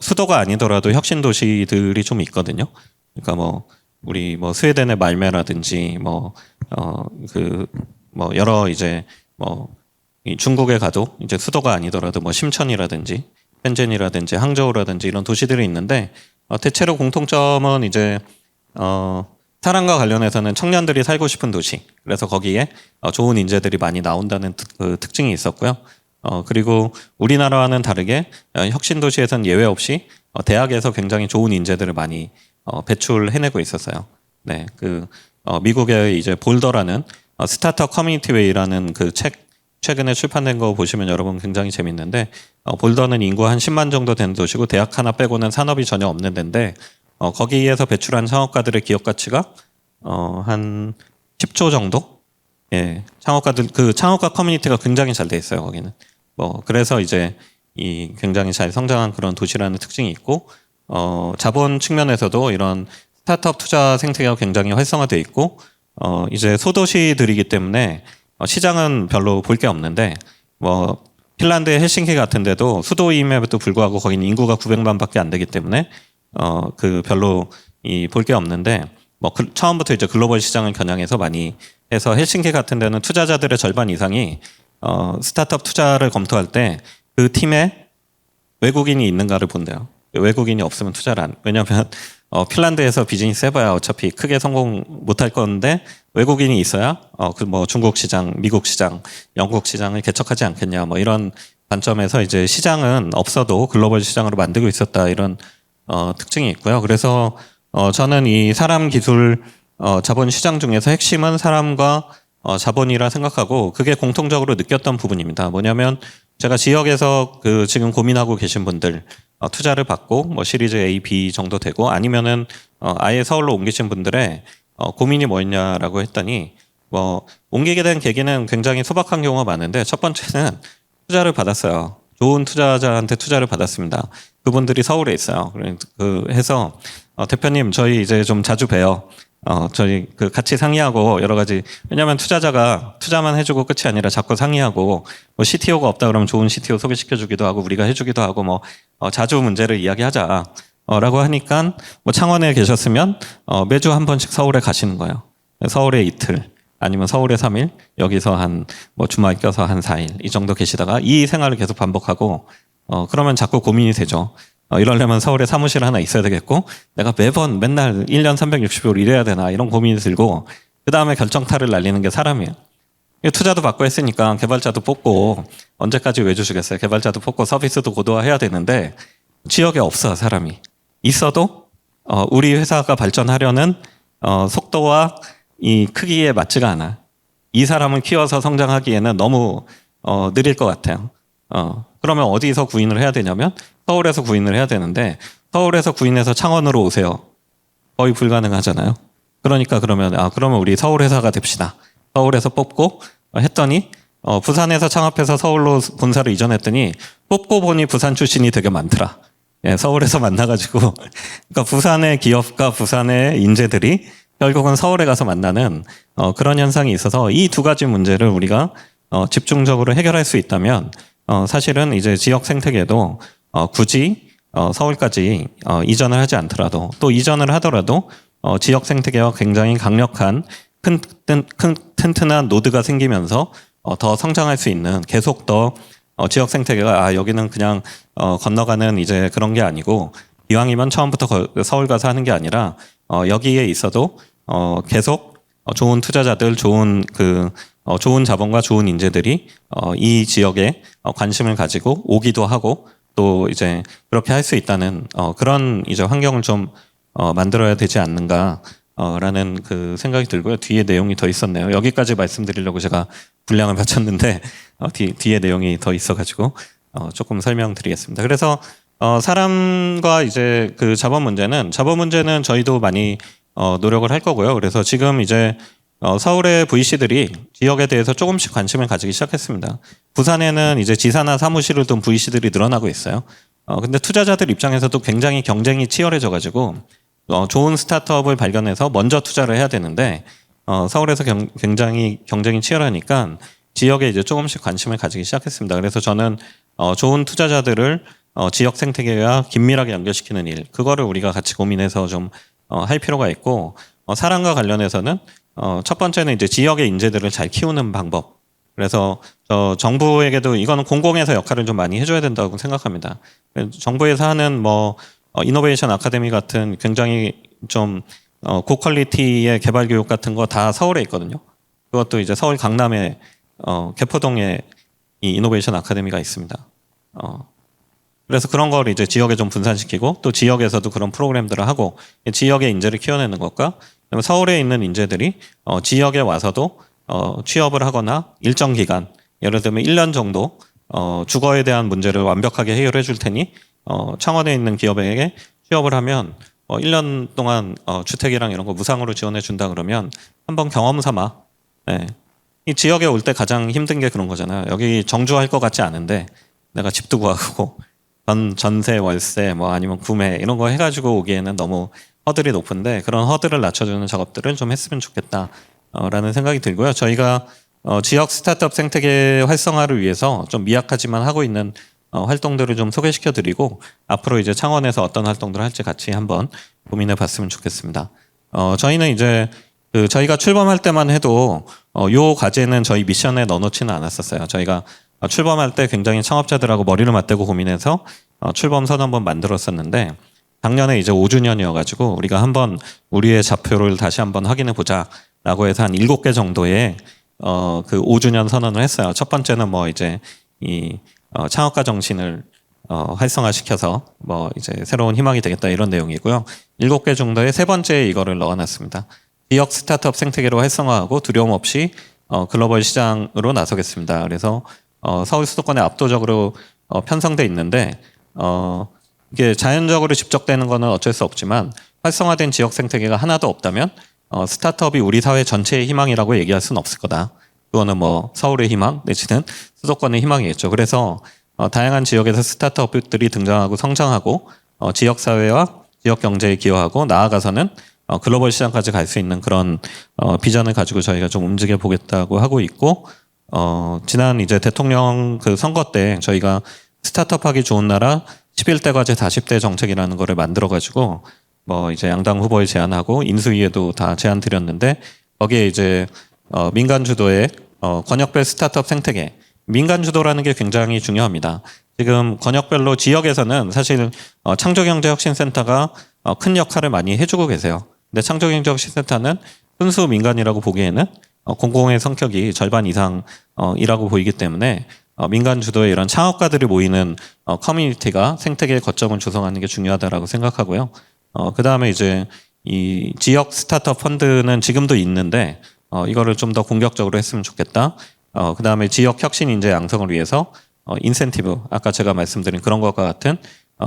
수도가 아니더라도 혁신도시들이 좀 있거든요. 그러니까 우리 스웨덴의 말메라든지 여러 이제 이 중국에 가도 이제 수도가 아니더라도 심천이라든지 펜젠이라든지 항저우라든지 이런 도시들이 있는데, 대체로 공통점은 이제 사람과 관련해서는 청년들이 살고 싶은 도시, 그래서 거기에 좋은 인재들이 많이 나온다는 그 특징이 있었고요. 그리고 우리나라와는 다르게 혁신도시에선 예외 없이 대학에서 굉장히 좋은 인재들을 많이 배출해내고 있었어요. 네, 미국의 이제 볼더라는 스타트업 커뮤니티 웨이라는 그 책 최근에 출판된 거 보시면 여러분 굉장히 재밌는데, 볼더는 인구 한 10만 정도 되는 도시고 대학 하나 빼고는 산업이 전혀 없는 데인데, 거기에서 배출한 창업가들의 기업 가치가 한 10조 정도? 예, 창업가들 그 창업가 커뮤니티가 굉장히 잘 돼 있어요, 거기는. 그래서 이제 이 굉장히 잘 성장한 그런 도시라는 특징이 있고, 자본 측면에서도 이런 스타트업 투자 생태계가 굉장히 활성화돼 있고, 이제 소도시들이기 때문에 시장은 별로 볼 게 없는데, 핀란드의 헬싱키 같은 데도 수도임에도 불구하고 거기는 인구가 900만밖에 안 되기 때문에 별로 볼 게 없는데, 처음부터 이제 글로벌 시장을 겨냥해서 많이 해서 헬싱키 같은 데는 투자자들의 절반 이상이 스타트업 투자를 검토할 때 그 팀에 외국인이 있는가를 본대요. 외국인이 없으면 투자를 왜냐하면 핀란드에서 비즈니스 해봐야 어차피 크게 성공 못할 건데 외국인이 있어야 중국 시장, 미국 시장, 영국 시장을 개척하지 않겠냐, 이런 관점에서 이제 시장은 없어도 글로벌 시장으로 만들고 있었다, 이런 특징이 있고요. 그래서 저는 이 사람, 기술, 자본 시장 중에서 핵심은 사람과 자본이라 생각하고, 그게 공통적으로 느꼈던 부분입니다. 뭐냐면 제가 지역에서 지금 고민하고 계신 분들 투자를 받고 시리즈 A, B 정도 되고, 아니면은 아예 서울로 옮기신 분들의 고민이 뭐였냐라고 했더니, 옮기게 된 계기는 굉장히 소박한 경우가 많은데, 첫 번째는 투자를 받았어요. 좋은 투자자한테 투자를 받았습니다. 그분들이 서울에 있어요. 해서 대표님 저희 이제 좀 자주 봬요. 저희 그 같이 상의하고 여러 가지, 왜냐하면 투자자가 투자만 해주고 끝이 아니라 자꾸 상의하고 뭐 CTO가 없다 그러면 좋은 CTO 소개시켜주기도 하고 우리가 해주기도 하고 뭐 자주 문제를 이야기하자 라고 하니까 뭐 창원에 계셨으면 매주 한 번씩 서울에 가시는 거예요. 서울에 이틀 아니면 서울에 3일 여기서 한 뭐 주말 껴서 한 4일 이 정도 계시다가 이 생활을 계속 반복하고 그러면 자꾸 고민이 되죠. 이러려면 서울에 사무실 하나 있어야 되겠고 내가 매번 맨날 1년 365일 일해야 되나 이런 고민이 들고 그 다음에 결정타를 날리는 게 사람이에요. 투자도 받고 했으니까 개발자도 뽑고 언제까지 외주 주겠어요. 개발자도 뽑고 서비스도 고도화해야 되는데 지역에 없어 사람이. 있어도 우리 회사가 발전하려는 속도와 이 크기에 맞지가 않아. 이 사람을 키워서 성장하기에는 너무 느릴 것 같아요. 그러면 어디서 구인을 해야 되냐면 서울에서 구인을 해야 되는데 서울에서 구인해서 창원으로 오세요. 거의 불가능하잖아요. 그러니까 그러면 우리 서울 회사가 됩시다. 서울에서 뽑고 했더니 부산에서 창업해서 서울로 본사를 이전했더니 뽑고 보니 부산 출신이 되게 많더라. 예, 서울에서 만나가지고 그러니까 부산의 기업과 부산의 인재들이 결국은 서울에 가서 만나는 그런 현상이 있어서 이 두 가지 문제를 우리가 집중적으로 해결할 수 있다면 사실은 이제 지역 생태계도 굳이 서울까지 이전을 하지 않더라도 또 이전을 하더라도 지역 생태계와 굉장히 강력한 튼튼한 노드가 생기면서 더 성장할 수 있는 계속 더 지역 생태계가 여기는 그냥 건너가는 이제 그런 게 아니고 이왕이면 처음부터 서울 가서 하는 게 아니라 여기에 있어도 계속 좋은 투자자들, 좋은 자본과 좋은 인재들이 이 지역에 관심을 가지고 오기도 하고 또 이제 그렇게 할 수 있다는 그런 이제 환경을 좀 만들어야 되지 않는가라는 그 생각이 들고요. 뒤에 내용이 더 있었네요. 여기까지 말씀드리려고 제가 분량을 바쳤는데 뒤에 내용이 더 있어가지고 조금 설명드리겠습니다. 그래서 사람과 이제 그 자본 문제는 저희도 많이 노력을 할 거고요. 그래서 지금 이제 서울의 VC들이 지역에 대해서 조금씩 관심을 가지기 시작했습니다. 부산에는 이제 지사나 사무실을 둔 VC들이 늘어나고 있어요. 근데 투자자들 입장에서도 굉장히 경쟁이 치열해져가지고 좋은 스타트업을 발견해서 먼저 투자를 해야 되는데 서울에서 굉장히 경쟁이 치열하니까 지역에 이제 조금씩 관심을 가지기 시작했습니다. 그래서 저는 좋은 투자자들을 지역 생태계와 긴밀하게 연결시키는 일, 그거를 우리가 같이 고민해서 좀 할 필요가 있고 사람과 관련해서는 첫 번째는 이제 지역의 인재들을 잘 키우는 방법. 그래서 정부에게도 이거는 공공에서 역할을 좀 많이 해줘야 된다고 생각합니다. 정부에서 하는 뭐 이노베이션 아카데미 같은 굉장히 좀 고퀄리티의 개발 교육 같은 거 다 서울에 있거든요. 그것도 이제 서울 강남에 개포동에 이 이노베이션 아카데미가 있습니다. 그래서 그런 걸 이제 지역에 좀 분산시키고 또 지역에서도 그런 프로그램들을 하고 지역의 인재를 키워내는 것과 그다음에 서울에 있는 인재들이 지역에 와서도 취업을 하거나 일정 기간 예를 들면 1년 정도 주거에 대한 문제를 완벽하게 해결해 줄 테니 창원에 있는 기업에게 취업을 하면 1년 동안 주택이랑 이런 거 무상으로 지원해 준다 그러면 한번 경험 삼아 이 지역에 올 때 가장 힘든 게 그런 거잖아요. 여기 정주할 것 같지 않은데 내가 집도 구하고 전세, 월세, 뭐 아니면 구매 이런 거 해가지고 오기에는 너무 허들이 높은데 그런 허들을 낮춰주는 작업들을 좀 했으면 좋겠다라는 생각이 들고요. 저희가 지역 스타트업 생태계 활성화를 위해서 좀 미약하지만 하고 있는 활동들을 좀 소개시켜드리고 앞으로 이제 창원에서 어떤 활동들을 할지 같이 한번 고민해봤으면 좋겠습니다. 저희는 이제 저희가 출범할 때만 해도 요 과제는 저희 미션에 넣어놓지는 않았었어요. 저희가 출범할 때 굉장히 창업자들하고 머리를 맞대고 고민해서 출범 선언문 만들었었는데 작년에 이제 5주년이어가지고 우리가 한번 우리의 좌표를 다시 한번 확인해 보자라고 해서 한 7개 정도의 그 5주년 선언을 했어요. 첫 번째는 뭐 이제 이 창업가 정신을 활성화시켜서 뭐 이제 새로운 희망이 되겠다 이런 내용이고요. 7개 정도의 세 번째 이거를 넣어놨습니다. 지역 스타트업 생태계로 활성화하고 두려움 없이 글로벌 시장으로 나서겠습니다. 그래서 서울 수도권에 압도적으로 편성돼 있는데 이게 자연적으로 집적되는 거는 어쩔 수 없지만 활성화된 지역 생태계가 하나도 없다면 스타트업이 우리 사회 전체의 희망이라고 얘기할 수는 없을 거다. 그거는 뭐 서울의 희망 내지는 수도권의 희망이겠죠. 그래서 다양한 지역에서 스타트업들이 등장하고 성장하고 지역 사회와 지역 경제에 기여하고 나아가서는 글로벌 시장까지 갈 수 있는 그런 비전을 가지고 저희가 좀 움직여 보겠다고 하고 있고 지난 이제 대통령 그 선거 때 저희가 스타트업 하기 좋은 나라 11대 과제 40대 정책이라는 거를 만들어 가지고 뭐 이제 양당 후보에 제안하고 인수위에도 다 제안 드렸는데 거기에 이제 민간 주도의 권역별 스타트업 생태계 민간 주도라는 게 굉장히 중요합니다. 지금 권역별로 지역에서는 사실 창조경제혁신센터가 큰 역할을 많이 해주고 계세요. 근데 창조경제혁신센터는 순수 민간이라고 보기에는 공공의 성격이 절반 이상이라고 보이기 때문에 민간 주도의 이런 창업가들이 모이는 커뮤니티가 생태계의 거점을 조성하는 게 중요하다라고 생각하고요. 그 다음에 이제 이 지역 스타트업 펀드는 지금도 있는데 이거를 좀 더 공격적으로 했으면 좋겠다. 그 다음에 지역 혁신 인재 양성을 위해서 인센티브, 아까 제가 말씀드린 그런 것과 같은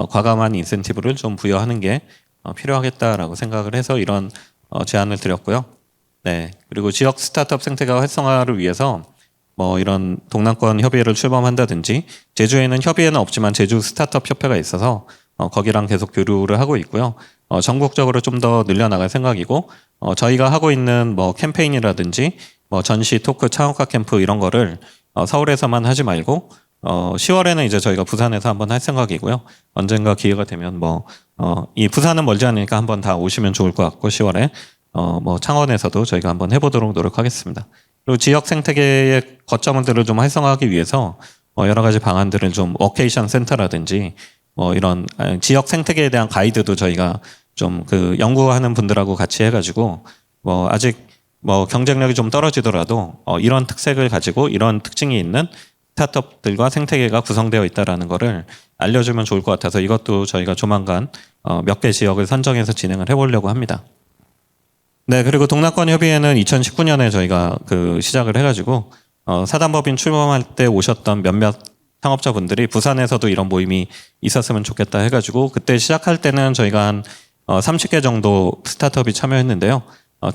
과감한 인센티브를 좀 부여하는 게 필요하겠다라고 생각을 해서 이런 제안을 드렸고요. 네. 그리고 지역 스타트업 생태계 활성화를 위해서 뭐 이런 동남권 협의회를 출범한다든지 제주에는 협의회는 없지만 제주 스타트업 협회가 있어서 거기랑 계속 교류를 하고 있고요. 전국적으로 좀 더 늘려나갈 생각이고 저희가 하고 있는 뭐 캠페인이라든지 뭐 전시 토크 창업가 캠프 이런 거를 서울에서만 하지 말고 10월에는 이제 저희가 부산에서 한번 할 생각이고요. 언젠가 기회가 되면 이 부산은 멀지 않으니까 한번 다 오시면 좋을 것 같고 10월에 뭐 창원에서도 저희가 한번 해보도록 노력하겠습니다. 그리고 지역 생태계의 거점들을 좀 활성화하기 위해서 여러 가지 방안들을 좀 워케이션 센터라든지 뭐 이런 지역 생태계에 대한 가이드도 저희가 좀 그 연구하는 분들하고 같이 해가지고 뭐 아직 뭐 경쟁력이 좀 떨어지더라도 이런 특색을 가지고 이런 특징이 있는 스타트업들과 생태계가 구성되어 있다라는 거를 알려주면 좋을 것 같아서 이것도 저희가 조만간 몇 개 지역을 선정해서 진행을 해보려고 합니다. 네, 그리고 동남권 협의회는 2019년에 저희가 그 시작을 해가지고 사단법인 출범할 때 오셨던 몇몇 창업자분들이 부산에서도 이런 모임이 있었으면 좋겠다 해가지고 그때 시작할 때는 저희가 한 30개 정도 스타트업이 참여했는데요.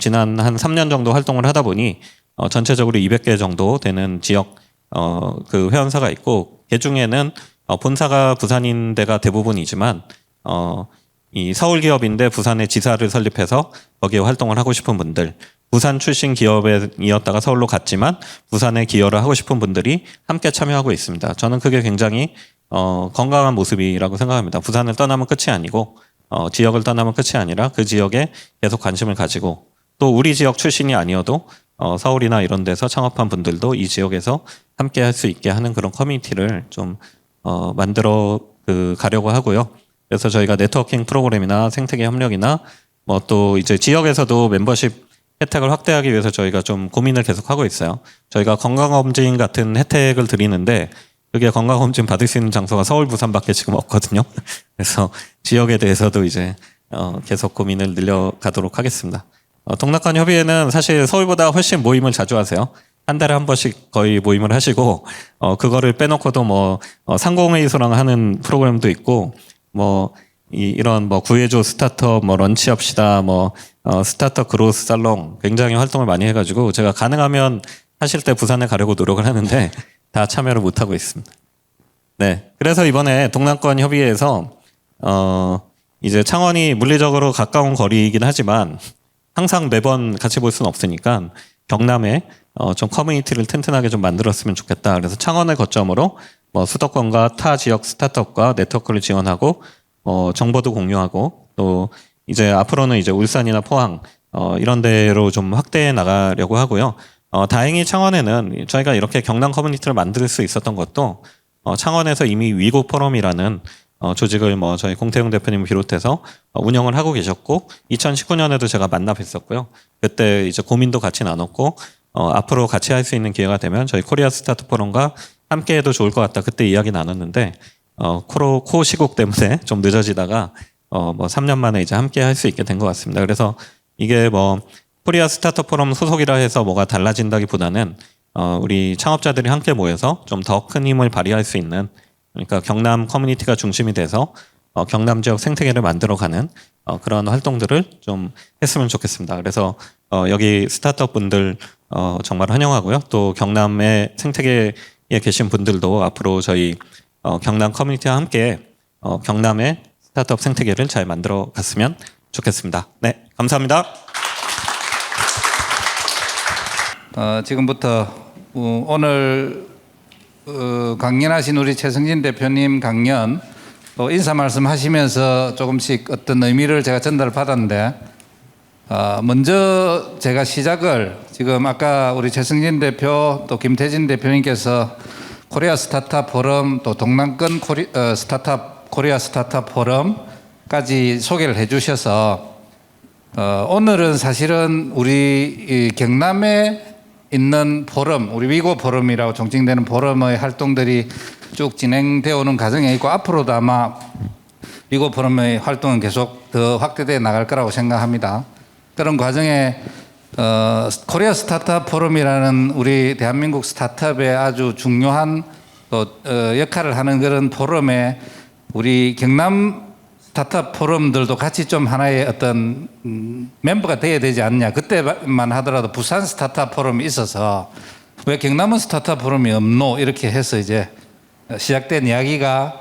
지난 한 3년 정도 활동을 하다 보니 전체적으로 200개 정도 되는 지역 그 회원사가 있고 그 중에는 본사가 부산인 데가 대부분이지만 이 서울 기업인데 부산에 지사를 설립해서 거기에 활동을 하고 싶은 분들, 부산 출신 기업이었다가 서울로 갔지만 부산에 기여를 하고 싶은 분들이 함께 참여하고 있습니다. 저는 그게 굉장히 건강한 모습이라고 생각합니다. 부산을 떠나면 끝이 아니고 지역을 떠나면 끝이 아니라 그 지역에 계속 관심을 가지고 또 우리 지역 출신이 아니어도 서울이나 이런 데서 창업한 분들도 이 지역에서 함께 할 수 있게 하는 그런 커뮤니티를 좀 만들어 가려고 하고요. 그래서 저희가 네트워킹 프로그램이나 생태계 협력이나 뭐 또 이제 지역에서도 멤버십 혜택을 확대하기 위해서 저희가 좀 고민을 계속 하고 있어요. 저희가 건강검진 같은 혜택을 드리는데 그게 건강검진 받을 수 있는 장소가 서울, 부산밖에 지금 없거든요. 그래서 지역에 대해서도 이제 계속 고민을 늘려가도록 하겠습니다. 동남권 협의회는 사실 서울보다 훨씬 모임을 자주 하세요. 한 달에 한 번씩 거의 모임을 하시고 그거를 빼놓고도 뭐 상공회의소랑 하는 프로그램도 있고 뭐 이런 뭐 구해줘 스타트업 뭐 런치합시다 뭐 스타트업 그로스 살롱 굉장히 활동을 많이 해가지고 제가 가능하면 하실 때 부산에 가려고 노력을 하는데 다 참여를 못 하고 있습니다. 네, 그래서 이번에 동남권 협의회에서 이제 창원이 물리적으로 가까운 거리이긴 하지만 항상 매번 같이 볼 수는 없으니까 경남에 좀 커뮤니티를 튼튼하게 좀 만들었으면 좋겠다. 그래서 창원을 거점으로 뭐 수도권과 타 지역 스타트업과 네트워크를 지원하고 정보도 공유하고 또 이제 앞으로는 이제 울산이나 포항 이런 데로 좀 확대해 나가려고 하고요. 다행히 창원에는 저희가 이렇게 경남 커뮤니티를 만들 수 있었던 것도 창원에서 이미 위고 포럼이라는 조직을 뭐 저희 공태용 대표님 비롯해서 운영을 하고 계셨고 2019년에도 제가 만나 뵀었고요. 그때 이제 고민도 같이 나눴고 앞으로 같이 할 수 있는 기회가 되면 저희 코리아 스타트 포럼과 함께 해도 좋을 것 같다. 그때 이야기 나눴는데 코 시국 때문에 좀 늦어지다가 뭐 3년 만에 이제 함께 할 수 있게 된 것 같습니다. 그래서 이게 뭐 코리아 스타트 포럼 소속이라 해서 뭐가 달라진다기보다는 우리 창업자들이 함께 모여서 좀 더 큰 힘을 발휘할 수 있는 그러니까 경남 커뮤니티가 중심이 돼서 경남 지역 생태계를 만들어가는 그런 활동들을 좀 했으면 좋겠습니다. 그래서 여기 스타트업 분들 정말 환영하고요. 또 경남의 생태계에 계신 분들도 앞으로 저희 경남 커뮤니티와 함께 경남의 스타트업 생태계를 잘 만들어 갔으면 좋겠습니다. 네, 감사합니다. 지금부터 오늘 강연하신 우리 최승진 대표님 강연 또 인사 말씀하시면서 조금씩 어떤 의미를 제가 전달을 받았는데 먼저 제가 시작을 지금 아까 우리 최승진 대표 또 김태진 대표님께서 코리아 스타트업 포럼 또 동남권 코리아 스타트업 포럼까지 소개를 해주셔서 오늘은 사실은 우리 이 경남에 있는 포럼, 우리 위고 포럼이라고 종칭되는 포럼의 활동들이 쭉 진행되어 오는 과정에 있고 앞으로도 아마 위고 포럼의 활동은 계속 더 확대되어 나갈 거라고 생각합니다. 그런 과정에 코리아 스타트업 포럼이라는 우리 대한민국 스타트업의 아주 중요한 또 역할을 하는 그런 포럼에 우리 경남 스타트업 포럼들도 같이 좀 하나의 어떤 멤버가 돼야 되지 않냐. 그때만 하더라도 부산 스타트업 포럼이 있어서 왜 경남은 스타트업 포럼이 없노 이렇게 해서 이제 시작된 이야기가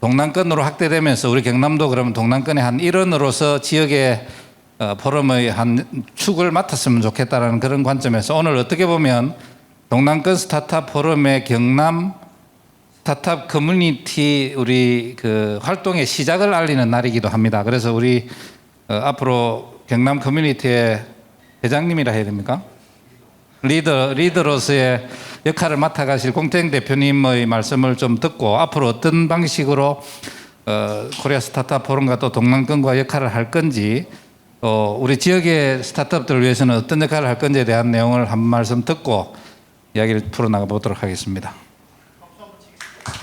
동남권으로 확대되면서 우리 경남도 그러면 동남권의 한 일원으로서 지역의 포럼의 한 축을 맡았으면 좋겠다라는 그런 관점에서 오늘 어떻게 보면 동남권 스타트업 포럼의 경남 스타트업 커뮤니티 우리 그 활동의 시작을 알리는 날이기도 합니다. 그래서 우리 앞으로 경남 커뮤니티의 회장님이라 해야 됩니까? 리더로서의 역할을 맡아가실 공태영 대표님의 말씀을 좀 듣고 앞으로 어떤 방식으로 코리아 스타트업 포럼과 또 동남권과 역할을 할 건지 또 우리 지역의 스타트업들을 위해서는 어떤 역할을 할 건지에 대한 내용을 한 말씀 듣고 이야기를 풀어나가 보도록 하겠습니다.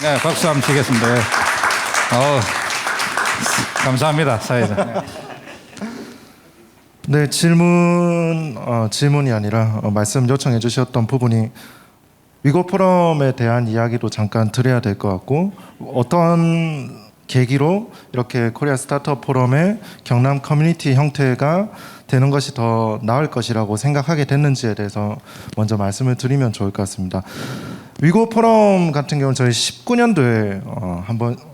네, 박수 한번 치겠습니다. 네. 감사합니다, 사회자. 네, 질문이 아니라 말씀 요청해 주셨던 부분이 위고 포럼에 대한 이야기도 잠깐 드려야 될 것 같고 어떤 계기로 이렇게 코리아 스타트업 포럼의 경남 커뮤니티 형태가 되는 것이 더 나을 것이라고 생각하게 됐는지에 대해서 먼저 말씀을 드리면 좋을 것 같습니다. 위고 포럼 같은 경우는 저희 19년도에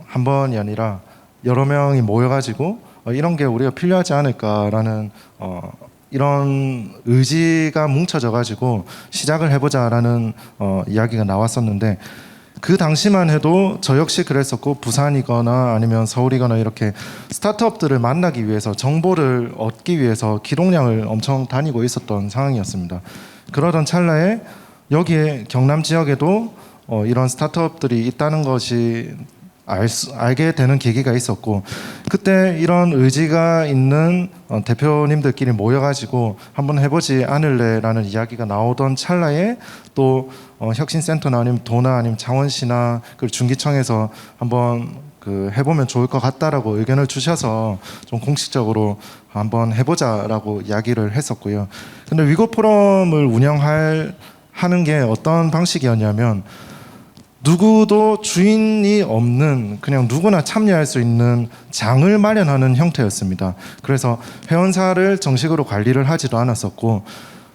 한 번이 아니라 여러 명이 모여가지고 이런 게 우리가 필요하지 않을까라는 이런 의지가 뭉쳐져가지고 시작을 해보자라는 이야기가 나왔었는데 그 당시만 해도 저 역시 그랬었고 부산이거나 아니면 서울이거나 이렇게 스타트업들을 만나기 위해서 정보를 얻기 위해서 기동량을 엄청 다니고 있었던 상황이었습니다. 그러던 찰나에 여기에 경남 지역에도 이런 스타트업들이 있다는 것이 알게 되는 계기가 있었고 그때 이런 의지가 있는 대표님들끼리 모여가지고 한번 해보지 않을래라는 이야기가 나오던 찰나에 또 혁신센터나 아니면 도나 아니면 창원시나 그리고 중기청에서 한번 해보면 좋을 것 같다라고 의견을 주셔서 좀 공식적으로 한번 해보자라고 이야기를 했었고요. 근데 위고 포럼을 하는 게 어떤 방식이었냐면 누구도 주인이 없는 그냥 누구나 참여할 수 있는 장을 마련하는 형태였습니다. 그래서 회원사를 정식으로 관리를 하지도 않았었고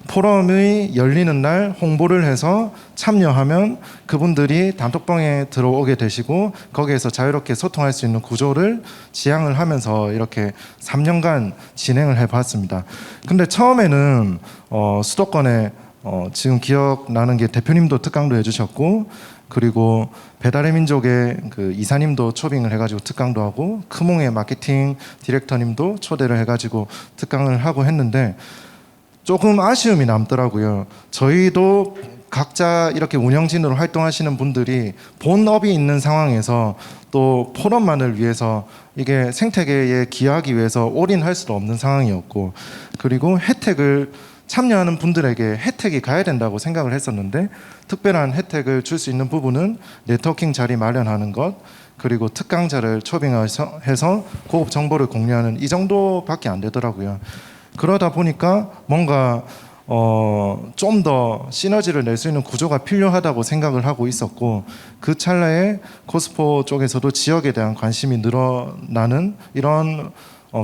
포럼이 열리는 날 홍보를 해서 참여하면 그분들이 단톡방에 들어오게 되시고 거기에서 자유롭게 소통할 수 있는 구조를 지향을 하면서 이렇게 3년간 진행을 해봤습니다. 근데 처음에는 수도권에 지금 기억나는 게 대표님도 특강도 해주셨고 그리고 배달의 민족의 그 이사님도 초빙을 해가지고 특강도 하고 크몽의 마케팅 디렉터님도 초대를 해가지고 특강을 하고 했는데 조금 아쉬움이 남더라고요. 저희도 각자 이렇게 운영진으로 활동하시는 분들이 본업이 있는 상황에서 또 포럼만을 위해서 이게 생태계에 기여하기 위해서 올인할 수도 없는 상황이었고 그리고 혜택을 참여하는 분들에게 혜택이 가야 된다고 생각을 했었는데 특별한 혜택을 줄 수 있는 부분은 네트워킹 자리 마련하는 것 그리고 특강자를 초빙해서 고급 정보를 공유하는 이 정도밖에 안 되더라고요. 그러다 보니까 뭔가 좀 더 시너지를 낼 수 있는 구조가 필요하다고 생각을 하고 있었고 그 찰나에 코스포 쪽에서도 지역에 대한 관심이 늘어나는 이런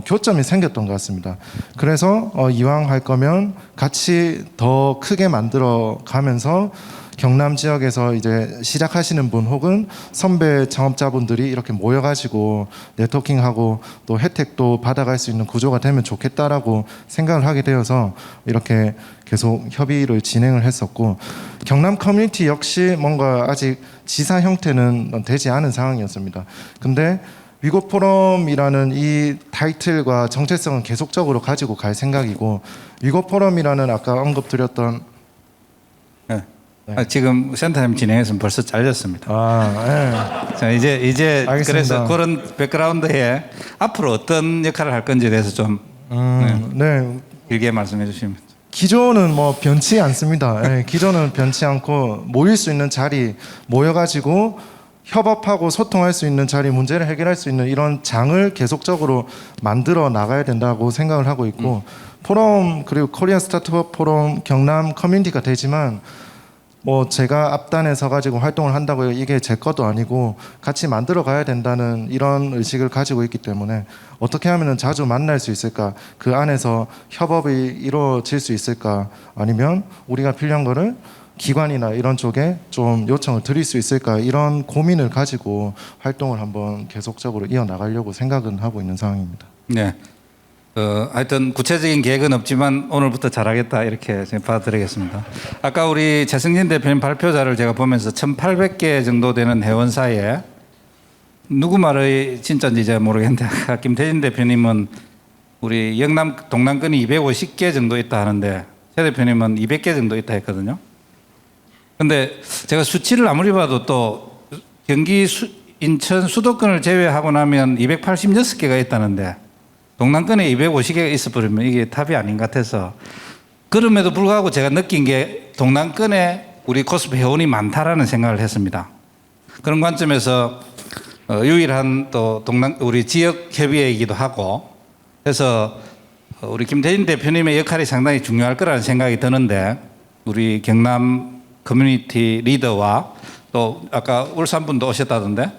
교점이 생겼던 것 같습니다. 그래서 이왕 할 거면 같이 더 크게 만들어 가면서 경남 지역에서 이제 시작하시는 분 혹은 선배 창업자분들이 이렇게 모여가지고 네트워킹하고 또 혜택도 받아갈 수 있는 구조가 되면 좋겠다라고 생각을 하게 되어서 이렇게 계속 협의를 진행을 했었고, 경남 커뮤니티 역시 뭔가 아직 지사 형태는 되지 않은 상황이었습니다. 근데 위고 포럼이라는 이 타이틀과 정체성은 계속적으로 가지고 갈 생각이고, 위고 포럼이라는 아까 언급드렸던 네. 지금 센터님 진행해서 벌써 잘렸습니다. 자, 이제 알겠습니다. 그래서 그런 백그라운드에 앞으로 어떤 역할을 할 건지에 대해서 좀 네. 길게 말씀해 주시면. 기존은 뭐 변치 않습니다. 예, 기존은 변치 않고 모일 수 있는 자리 모여가지고 협업하고 소통할 수 있는 자리, 문제를 해결할 수 있는 이런 장을 계속적으로 만들어 나가야 된다고 생각을 하고 있고, 포럼 그리고 코리아 스타트업 포럼 경남 커뮤니티가 되지만 뭐 제가 앞단에 서가지고 활동을 한다고 이게 제 것도 아니고 같이 만들어 가야 된다는 이런 의식을 가지고 있기 때문에 어떻게 하면 자주 만날 수 있을까, 그 안에서 협업이 이루어질 수 있을까, 아니면 우리가 필요한 거를 기관이나 이런 쪽에 좀 요청을 드릴 수 있을까, 이런 고민을 가지고 활동을 한번 계속적으로 이어나가려고 생각은 하고 있는 상황입니다. 네. 하여튼 구체적인 계획은 없지만 오늘부터 잘하겠다 이렇게 받아들이겠습니다. 아까 우리 최승진 대표님 발표자를 제가 보면서 1,800개 정도 되는 회원사에 누구 말이 진짜인지 제가 모르겠는데 아까 김태진 대표님은 우리 영남 동남권이 250개 정도 있다 하는데 최 대표님은 200개 정도 있다 했거든요. 근데 제가 수치를 아무리 봐도 또 경기 인천 수도권을 제외하고 나면 286개가 있다는데 동남권에 250개가 있어버리면 이게 답이 아닌 것 같아서, 그럼에도 불구하고 제가 느낀 게 동남권에 우리 코스프 회원이 많다라는 생각을 했습니다. 그런 관점에서 유일한 또 우리 지역 협의회이기도 하고 해서 우리 김태진 대표님의 역할이 상당히 중요할 거라는 생각이 드는데, 우리 경남 커뮤니티 리더와 또 아까 울산 분도 오셨다던데,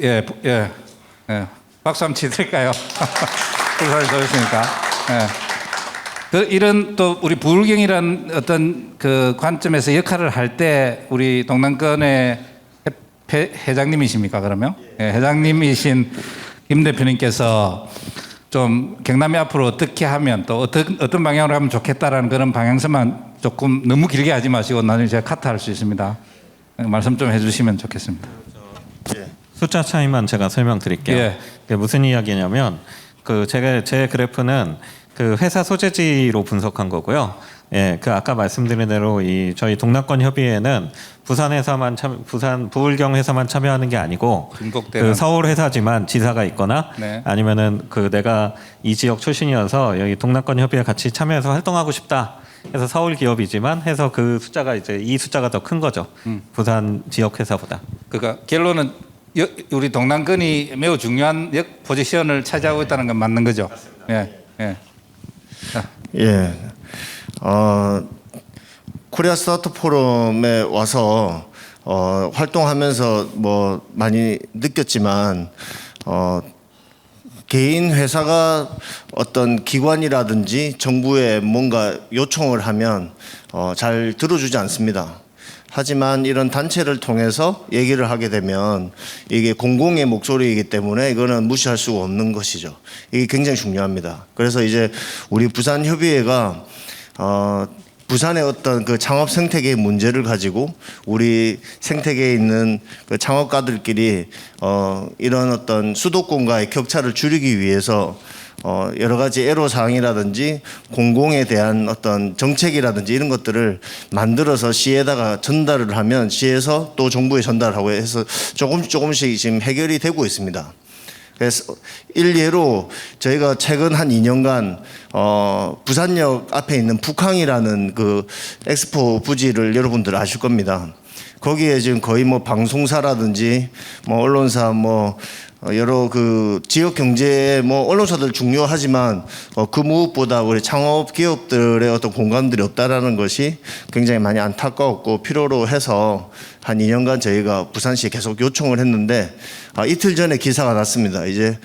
예. 박수 한번 치드릴까요? 울산에서 오셨으니까. 예. 이런 또 우리 부울경이란 어떤 그 관점에서 역할을 할 때 우리 동남권의 회장님이십니까 그러면? 예, 회장님이신 김 대표님께서 좀 경남이 앞으로 어떻게 하면 또 어떤 방향으로 하면 좋겠다라는 그런 방향성만 조금 너무 길게 하지 마시고 나중에 제가 카트할 수 있습니다. 말씀 좀 해주시면 좋겠습니다. 숫자 차이만 제가 설명드릴게요. 예. 그게 무슨 이야기냐면 제 그래프는 그 회사 소재지로 분석한 거고요. 예, 그 아까 말씀드린 대로 저희 동남권 협의회는 부산 부울경 회사만 참여하는 게 아니고 그 서울 회사지만 지사가 있거나 네. 아니면은 그 내가 이 지역 출신이어서 여기 동남권 협의회 같이 참여해서 활동하고 싶다. 해서 서울 기업이지만 해서 그 숫자가 이제 이 숫자가 더 큰 거죠. 부산 지역 회사보다. 그러니까 결론은 우리 동남권이 매우 중요한 포지션을 차지하고 있다는 건 맞는 거죠. 예, 예. 예. 코리아 스타트업 포럼에 와서 활동하면서 뭐 많이 느꼈지만 개인 회사가 어떤 기관이라든지 정부에 뭔가 요청을 하면 잘 들어주지 않습니다. 하지만 이런 단체를 통해서 얘기를 하게 되면 이게 공공의 목소리이기 때문에 이거는 무시할 수가 없는 것이죠. 이게 굉장히 중요합니다. 그래서 이제 우리 부산협의회가 부산의 어떤 그 창업 생태계의 문제를 가지고 우리 생태계에 있는 그 창업가들끼리 이런 어떤 수도권과의 격차를 줄이기 위해서 여러 가지 애로사항이라든지 공공에 대한 어떤 정책이라든지 이런 것들을 만들어서 시에다가 전달을 하면 시에서 또 정부에 전달하고 해서 조금씩 지금 해결이 되고 있습니다. 그래서 일례로 저희가 최근 한 2년간 부산역 앞에 있는 북항이라는 그 엑스포 부지를 여러분들 아실 겁니다. 거기에 지금 거의 뭐 방송사라든지 뭐 언론사 뭐 여러 그 지역 경제에 뭐 언론사들 중요하지만 그 무엇보다 우리 창업 기업들의 어떤 공간들이 없다라는 것이 굉장히 많이 안타까웠고 필요로 해서 한 2년간 저희가 부산시에 계속 요청을 했는데 이틀 전에 기사가 났습니다. 이제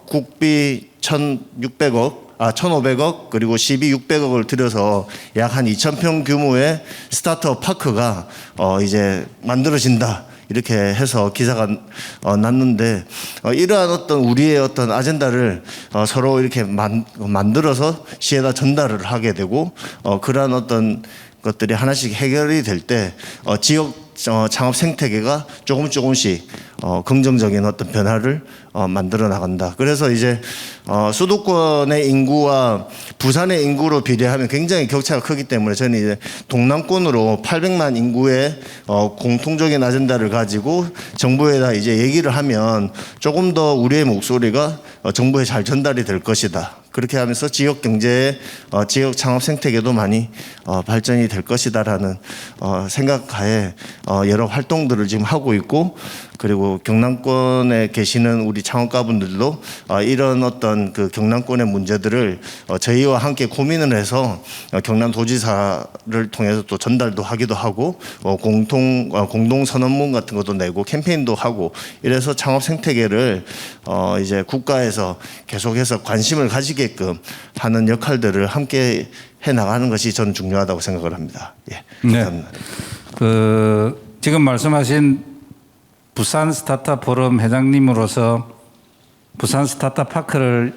국비 1,600억 1,500억 그리고 12,600억을 들여서 약 한 2,000평 규모의 스타트업 파크가 이제 만들어진다. 이렇게 해서 기사가 났는데 이러한 어떤 우리의 어떤 아젠다를 서로 이렇게 만들어서 시에다 전달을 하게 되고 그러한 어떤 것들이 하나씩 해결이 될 때 지역 창업 생태계가 조금씩 긍정적인 어떤 변화를 만들어 나간다. 그래서 이제 수도권의 인구와 부산의 인구로 비례하면 굉장히 격차가 크기 때문에 저는 이제 동남권으로 800만 인구의 공통적인 아젠다를 가지고 정부에다 이제 얘기를 하면 조금 더 우리의 목소리가 정부에 잘 전달이 될 것이다. 그렇게 하면서 지역 경제의 지역 창업 생태계도 많이 발전이 될 것이다라는 생각하에 여러 활동들을 지금 하고 있고 그리고 경남권에 계시는 우리 창업가분들도 이런 어떤 그 경남권의 문제들을 저희와 함께 고민을 해서 경남도지사를 통해서 또 전달도 하기도 하고 공동 선언문 같은 것도 내고 캠페인도 하고 이래서 창업 생태계를 이제 국가에서 계속해서 관심을 가지게끔 하는 역할들을 함께 해 나가는 것이 저는 중요하다고 생각을 합니다. 예, 감사합니다. 네. 지금 말씀하신 부산 스타트업 포럼 회장님으로서 부산 스타트업 파크를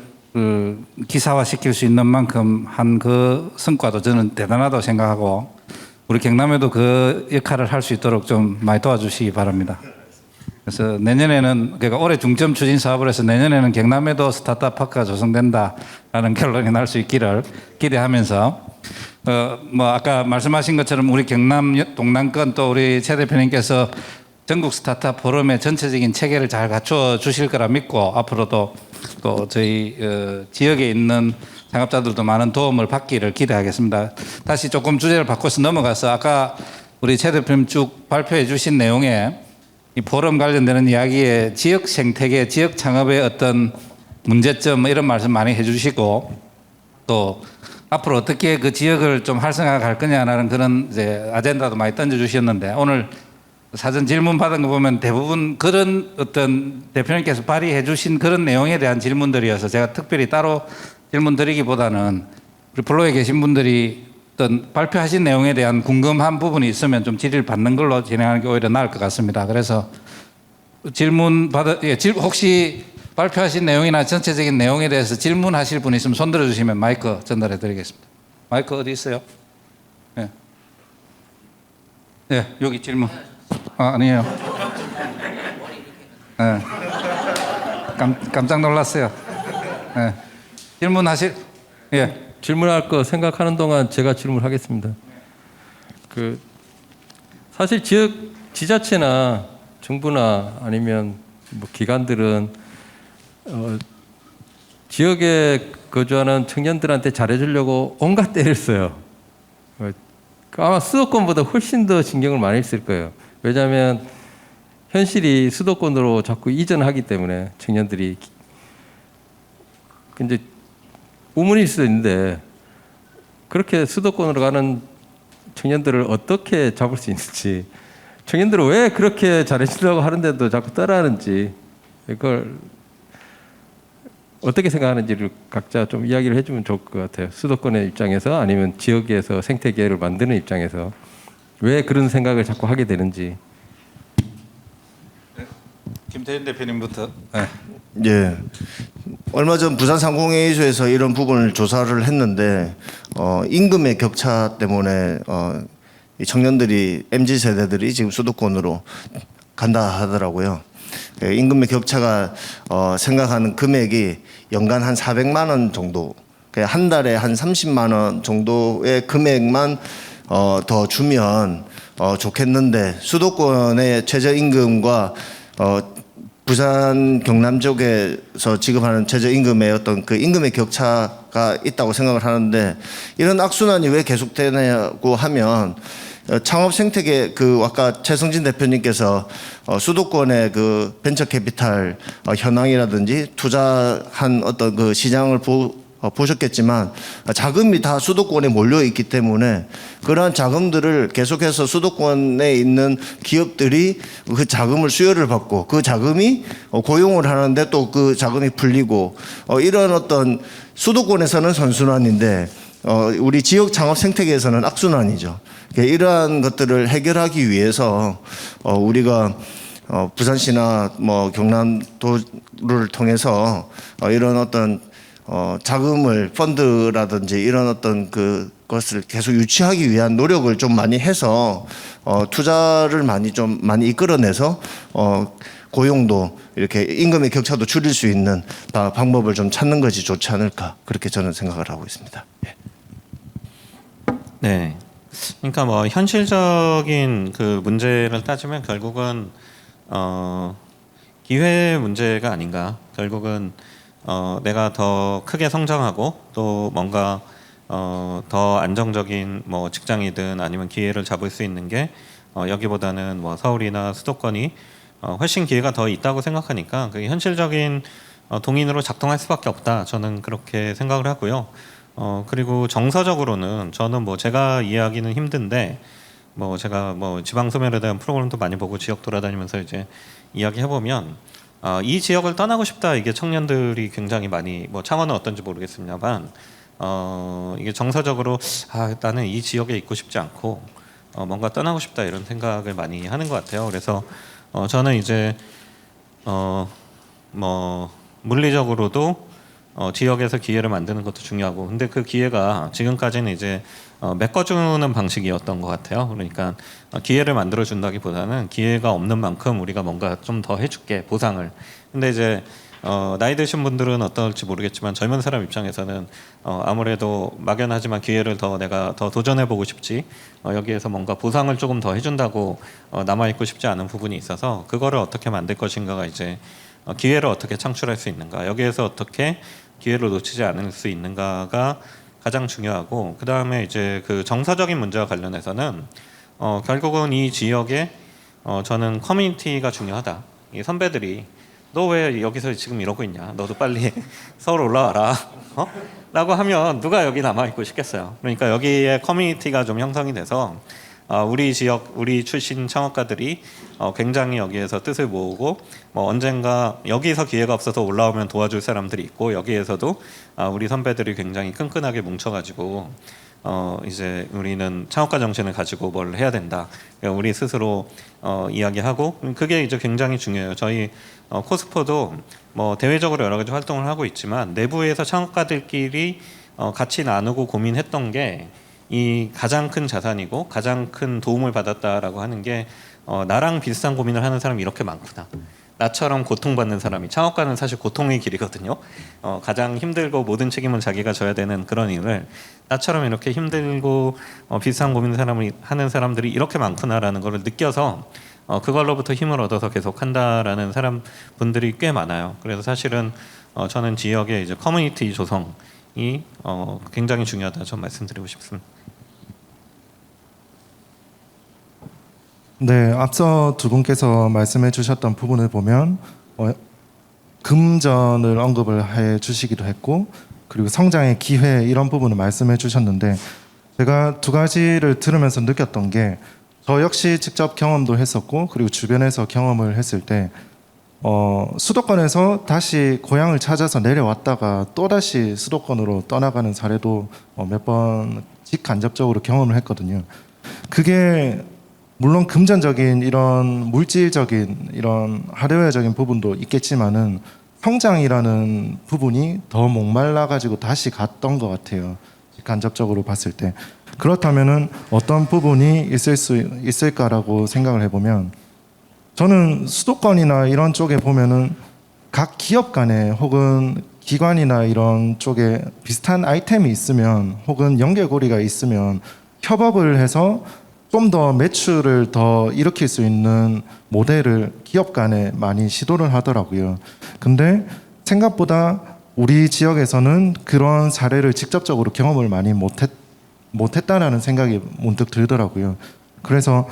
기사화시킬 수 있는 만큼 한 그 성과도 저는 대단하다고 생각하고 우리 경남에도 그 역할을 할 수 있도록 좀 많이 도와주시기 바랍니다. 그래서 내년에는 그러니까 올해 중점 추진 사업을 해서 내년에는 경남에도 스타트업 파크가 조성된다라는 결론이 날 수 있기를 기대하면서 뭐 아까 말씀하신 것처럼 우리 경남 동남권 또 우리 최 대표님께서 전국 스타트업 포럼의 전체적인 체계를 잘 갖춰 주실 거라 믿고 앞으로도 또 저희 지역에 있는 창업자들도 많은 도움을 받기를 기대하겠습니다. 다시 조금 주제를 바꿔서 넘어가서 아까 우리 최 대표님 쭉 발표해 주신 내용에 이 포럼 관련되는 이야기에 지역 생태계, 지역 창업의 어떤 문제점 이런 말씀 많이 해주시고 또 앞으로 어떻게 그 지역을 좀 활성화할 거냐라는 그런 이제 아젠다도 많이 던져주셨는데 오늘 사전 질문 받은 거 보면 대부분 그런 어떤 대표님께서 발의해 주신 그런 내용에 대한 질문들이어서 제가 특별히 따로 질문 드리기보다는 우리 블로그에 계신 분들이 어떤 발표하신 내용에 대한 궁금한 부분이 있으면 좀 질의를 받는 걸로 진행하는 게 오히려 나을 것 같습니다. 그래서 질문 혹시 발표하신 내용이나 전체적인 내용에 대해서 질문하실 분 있으면 손 들어주시면 마이크 전달해 드리겠습니다. 마이크 어디 있어요? 네. 네, 여기 질문. 아니에요. 네. 깜짝 놀랐어요. 네. 질문하실? 예. 질문할 거 생각하는 동안 제가 질문하겠습니다. 사실 지역 지자체나 정부나 아니면 뭐 기관들은 지역에 거주하는 청년들한테 잘해주려고 온갖 때를 써요. 아마 수도권보다 훨씬 더 신경을 많이 쓸 거예요. 왜냐하면 현실이 수도권으로 자꾸 이전하기 때문에 청년들이 이제 우문일 수도 있는데 그렇게 수도권으로 가는 청년들을 어떻게 잡을 수 있는지 청년들은 왜 그렇게 잘해주려고 하는데도 자꾸 따라하는지 이걸 어떻게 생각하는지를 각자 좀 이야기를 해주면 좋을 것 같아요. 수도권의 입장에서 아니면 지역에서 생태계를 만드는 입장에서 왜 그런 생각을 자꾸 하게 되는지. 김태진 대표님부터. 네. 예. 얼마 전 부산 상공회의소에서 이런 부분을 조사를 했는데 임금의 격차 때문에 이 청년들이 MZ 세대들이 지금 수도권으로 간다 하더라고요. 임금의 격차가 생각하는 금액이 연간 한 400만 원 정도, 한 달에 한 30만 원 정도의 금액만 더 주면 좋겠는데 수도권의 최저임금과 부산 경남 쪽에서 지급하는 최저임금의 어떤 그 임금의 격차가 있다고 생각을 하는데 이런 악순환이 왜 계속되냐고 하면 창업 생태계 아까 최성진 대표님께서 수도권의 그 벤처 캐피탈 현황이라든지 투자한 어떤 그 시장을 보셨겠지만 자금이 다 수도권에 몰려 있기 때문에 그러한 자금들을 계속해서 수도권에 있는 기업들이 그 자금을 수요를 받고 그 자금이 고용을 하는데 또 그 자금이 풀리고 이런 어떤 수도권에서는 선순환인데 우리 지역 창업 생태계에서는 악순환이죠. 그러니까 이러한 것들을 해결하기 위해서 우리가 부산시나 뭐 경남도를 통해서 이런 어떤 자금을 펀드라든지 이런 어떤 그것을 계속 유치하기 위한 노력을 좀 많이 해서 투자를 많이 이끌어내서 고용도 이렇게 임금의 격차도 줄일 수 있는 방법을 좀 찾는 것이 좋지 않을까 그렇게 저는 생각을 하고 있습니다. 예. 네. 그러니까 뭐 현실적인 그 문제를 따지면 결국은 기회 문제가 아닌가. 결국은 내가 더 크게 성장하고 또 뭔가 더 안정적인 뭐 직장이든 아니면 기회를 잡을 수 있는 게 여기보다는 뭐 서울이나 수도권이 훨씬 기회가 더 있다고 생각하니까 그 현실적인 동인으로 작동할 수밖에 없다. 저는 그렇게 생각을 하고요. 그리고 정서적으로는 저는 뭐 제가 이해하기는 힘든데 뭐 제가 뭐 지방 소멸에 대한 프로그램도 많이 보고 지역 돌아다니면서 이제 이야기해 보면 이 지역을 떠나고 싶다 이게 청년들이 굉장히 많이 뭐 창원은 어떤지 모르겠습니다만 이게 정서적으로 나는 이 지역에 있고 싶지 않고 뭔가 떠나고 싶다 이런 생각을 많이 하는 것 같아요. 그래서 저는 이제 뭐 물리적으로도 지역에서 기회를 만드는 것도 중요하고 근데 그 기회가 지금까지는 이제 메꿔주는 방식이었던 것 같아요. 그러니까 기회를 만들어준다기보다는 기회가 없는 만큼 우리가 뭔가 좀 더 해줄게 보상을. 근데 이제 나이 드신 분들은 어떨지 모르겠지만 젊은 사람 입장에서는 아무래도 막연하지만 기회를 내가 더 도전해보고 싶지 여기에서 뭔가 보상을 조금 더 해준다고 남아있고 싶지 않은 부분이 있어서 그거를 어떻게 만들 것인가가 이제 기회를 어떻게 창출할 수 있는가 여기에서 어떻게 기회를 놓치지 않을 수 있는가가 가장 중요하고 그 다음에 이제 그 정서적인 문제와 관련해서는 결국은 이 지역에 저는 커뮤니티가 중요하다. 이 선배들이 너 왜 여기서 지금 이러고 있냐? 너도 빨리 서울 올라와라. 라고 하면 누가 여기 남아있고 싶겠어요. 그러니까 여기에 커뮤니티가 좀 형성이 돼서 우리 지역, 우리 출신 창업가들이 굉장히 여기에서 뜻을 모으고 뭐 언젠가 여기서 기회가 없어서 올라오면 도와줄 사람들이 있고 여기에서도 우리 선배들이 굉장히 끈끈하게 뭉쳐가지고 이제 우리는 창업가 정신을 가지고 뭘 해야 된다. 우리 스스로 이야기하고 그게 이제 굉장히 중요해요. 저희 코스포도 뭐 대외적으로 여러 가지 활동을 하고 있지만 내부에서 창업가들끼리 같이 나누고 고민했던 게 이 가장 큰 자산이고 가장 큰 도움을 받았다라고 하는 게 나랑 비슷한 고민을 하는 사람이 이렇게 많구나. 나처럼 고통받는 사람이 창업가는 사실 고통의 길이거든요. 가장 힘들고 모든 책임을 자기가 져야 되는 그런 일을 나처럼 이렇게 힘들고 비슷한 고민을 하는 사람들이 이렇게 많구나라는 걸 느껴서 그걸로부터 힘을 얻어서 계속 한다라는 분들이 꽤 많아요. 그래서 사실은 저는 지역의 이제 커뮤니티 조성이 굉장히 중요하다 좀 말씀드리고 싶습니다. 네, 앞서 두 분께서 말씀해 주셨던 부분을 보면 금전을 언급을 해 주시기도 했고 그리고 성장의 기회 이런 부분을 말씀해 주셨는데 제가 두 가지를 들으면서 느꼈던 게 저 역시 직접 경험도 했었고 그리고 주변에서 경험을 했을 때 수도권에서 다시 고향을 찾아서 내려왔다가 또다시 수도권으로 떠나가는 사례도 몇 번 직간접적으로 경험을 했거든요. 그게 물론 금전적인 이런 물질적인 이런 하드웨어적인 부분도 있겠지만은 성장이라는 부분이 더 목말라 가지고 다시 갔던 것 같아요. 간접적으로 봤을 때. 그렇다면은 어떤 부분이 있을까라고 생각을 해보면 저는 수도권이나 이런 쪽에 보면은 각 기업 간에 혹은 기관이나 이런 쪽에 비슷한 아이템이 있으면 혹은 연결고리가 있으면 협업을 해서 좀 더 매출을 더 일으킬 수 있는 모델을 기업 간에 많이 시도를 하더라고요. 근데 생각보다 우리 지역에서는 그런 사례를 직접적으로 경험을 많이 못했다라는 생각이 문득 들더라고요. 그래서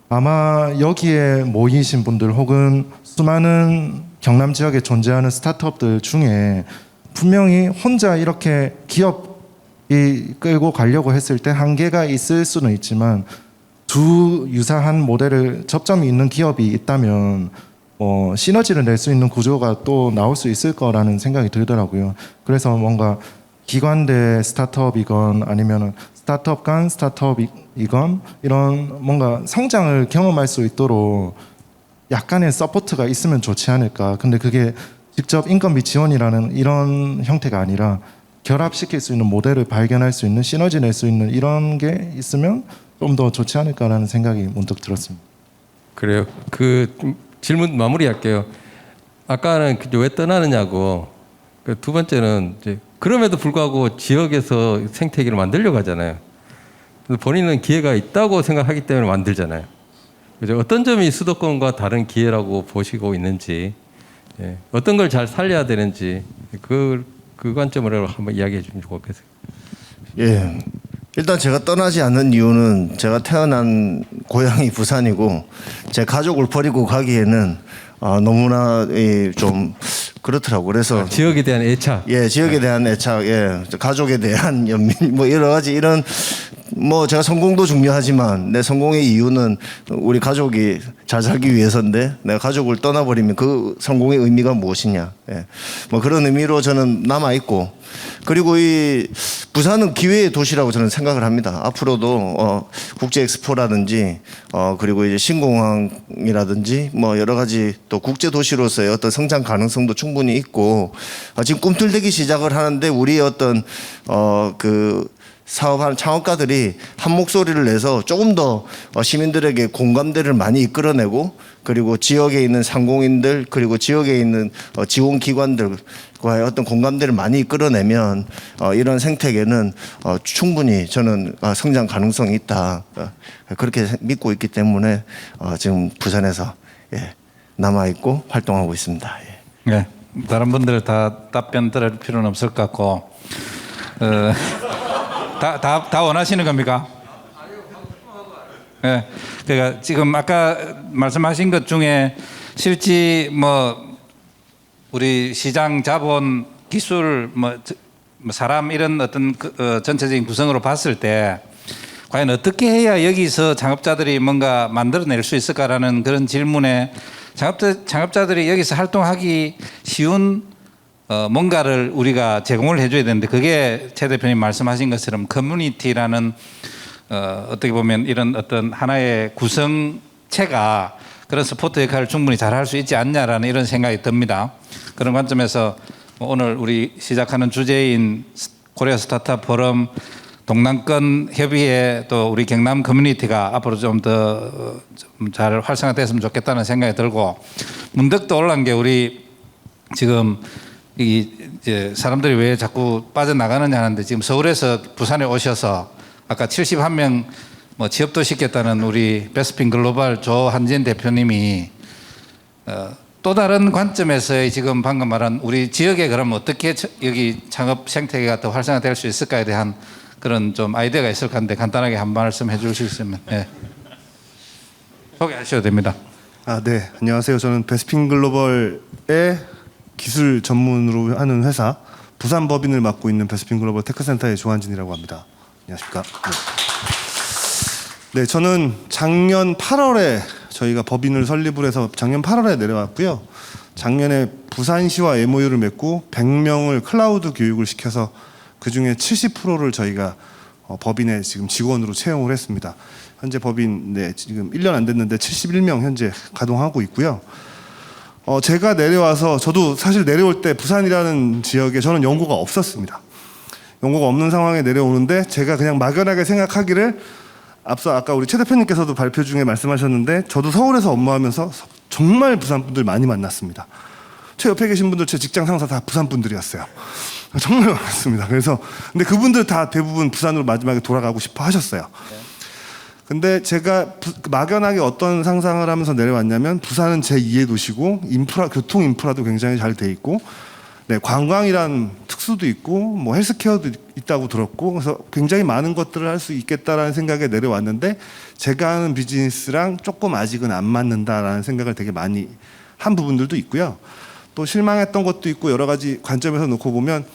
아마 여기에 모이신 분들 혹은 수많은 경남 지역에 존재하는 스타트업들 중에 분명히 혼자 이렇게 기업이 끌고 가려고 했을 때 한계가 있을 수는 있지만 두 유사한 모델을 접점이 있는 기업이 있다면 시너지를 낼 수 있는 구조가 또 나올 수 있을 거라는 생각이 들더라고요. 그래서 뭔가 기관대 스타트업이건 아니면은 스타트업 간 스타트업이건 이런 뭔가 성장을 경험할 수 있도록 약간의 서포트가 있으면 좋지 않을까. 근데 그게 직접 인건비 지원이라는 이런 형태가 아니라 결합시킬 수 있는 모델을 발견할 수 있는 시너지 낼 수 있는 이런 게 있으면 좀 더 좋지 않을까라는 생각이 문득 들었습니다. 그래요. 그 질문 마무리할게요. 아까는 왜 떠나느냐고. 그 두 번째는 이제 그럼에도 불구하고 지역에서 생태계를 만들려고 하잖아요. 그래서 본인은 기회가 있다고 생각하기 때문에 만들잖아요. 그죠? 어떤 점이 수도권과 다른 기회라고 보시고 있는지, 예. 어떤 걸 잘 살려야 되는지 그 관점으로 한번 이야기해 주면 좋겠어요. 예. 일단 제가 떠나지 않는 이유는 제가 태어난 고향이 부산이고 제 가족을 버리고 가기에는 너무나 좀 그렇더라고. 그래서 지역에 대한 애착. 예, 지역에 대한 애착, 예, 가족에 대한 연민, 뭐 여러 가지 이런 뭐 제가 성공도 중요하지만 내 성공의 이유는 우리 가족이 잘 살기 위해서인데 내가 가족을 떠나버리면 그 성공의 의미가 무엇이냐, 예, 뭐 그런 의미로 저는 남아 있고 그리고 이 부산은 기회의 도시라고 저는 생각을 합니다. 앞으로도 국제 엑스포라든지 그리고 이제 신공항이라든지 뭐 여러 가지 또 국제 도시로서의 어떤 성장 가능성도 충분히 있고 지금 꿈틀대기 시작을 하는데 우리 어떤 그 사업하는 창업가들이 한 목소리를 내서 조금 더 시민들에게 공감대를 많이 이끌어내고 그리고 지역에 있는 상공인들 그리고 지역에 있는 지원기관들과의 어떤 공감대를 많이 이끌어내면 이런 생태계는 충분히 저는 성장 가능성이 있다 그렇게 믿고 있기 때문에 지금 부산에서 남아있고 활동하고 있습니다. 네, 다른 분들 다 답변 들을 필요는 없을 것 같고 다 원하시는 겁니까? 네, 그러니까 지금 아까 말씀하신 것 중에 실제 뭐 우리 시장 자본 기술 뭐 사람 이런 어떤 전체적인 구성으로 봤을 때 과연 어떻게 해야 여기서 창업자들이 뭔가 만들어낼 수 있을까라는 그런 질문에 창업자들이 여기서 활동하기 쉬운 뭔가를 우리가 제공을 해줘야 되는데 그게 최 대표님 말씀하신 것처럼 커뮤니티라는 어떻게 보면 이런 어떤 하나의 구성체가 그런 스포트 역할을 충분히 잘할 수 있지 않냐라는 이런 생각이 듭니다. 그런 관점에서 오늘 우리 시작하는 주제인 코리아 스타트업 포럼 동남권 협의회 또 우리 경남 커뮤니티가 앞으로 좀 더 잘 활성화됐으면 좋겠다는 생각이 들고 문득 떠올란 게 우리 지금 이제 사람들이 왜 자꾸 빠져나가느냐 하는데 지금 서울에서 부산에 오셔서 아까 71명 뭐 취업도 시켰다는 우리 베스핀 글로벌 조한진 대표님이 또 다른 관점에서의 지금 방금 말한 우리 지역에 그럼 어떻게 여기 창업 생태계가 더 활성화될 수 있을까에 대한 그런 좀 아이디어가 있을 건데 간단하게 한 말씀 해주실 수 있으면 소개하셔도 됩니다. 네. 안녕하세요. 저는 베스핀 글로벌의 기술 전문으로 하는 회사 부산 법인을 맡고 있는 베스핀 글로벌 테크센터의 조한진이라고 합니다. 안녕하십니까. 네, 저는 작년 8월에 저희가 법인을 설립을 해서 작년 8월에 내려왔고요. 작년에 부산시와 MOU를 맺고 100명을 클라우드 교육을 시켜서 그중에 70%를 저희가 법인에 지금 직원으로 채용을 했습니다. 현재 법인 지금 1년 안 됐는데 71명 현재 가동하고 있고요. 제가 내려와서 저도 사실 내려올 때 부산이라는 지역에 저는 연고가 없었습니다. 연고가 없는 상황에 내려오는데 제가 그냥 막연하게 생각하기를 앞서 아까 우리 최 대표님께서도 발표 중에 말씀하셨는데 저도 서울에서 업무하면서 정말 부산 분들 많이 만났습니다. 제 옆에 계신 분들 제 직장 상사 다 부산 분들이었어요. 정말 많았습니다. 그래서 근데 그분들 다 대부분 부산으로 마지막에 돌아가고 싶어 하셨어요. 근데 제가 막연하게 어떤 상상을 하면서 내려왔냐면 부산은 제2의 도시고 교통 인프라도 굉장히 잘 돼 있고 관광이란 특수도 있고 뭐 헬스케어도 있다고 들었고 그래서 굉장히 많은 것들을 할 수 있겠다라는 생각에 내려왔는데 제가 하는 비즈니스랑 조금 아직은 안 맞는다라는 생각을 되게 많이 한 부분들도 있고요. 또 실망했던 것도 있고 여러 가지 관점에서 놓고 보면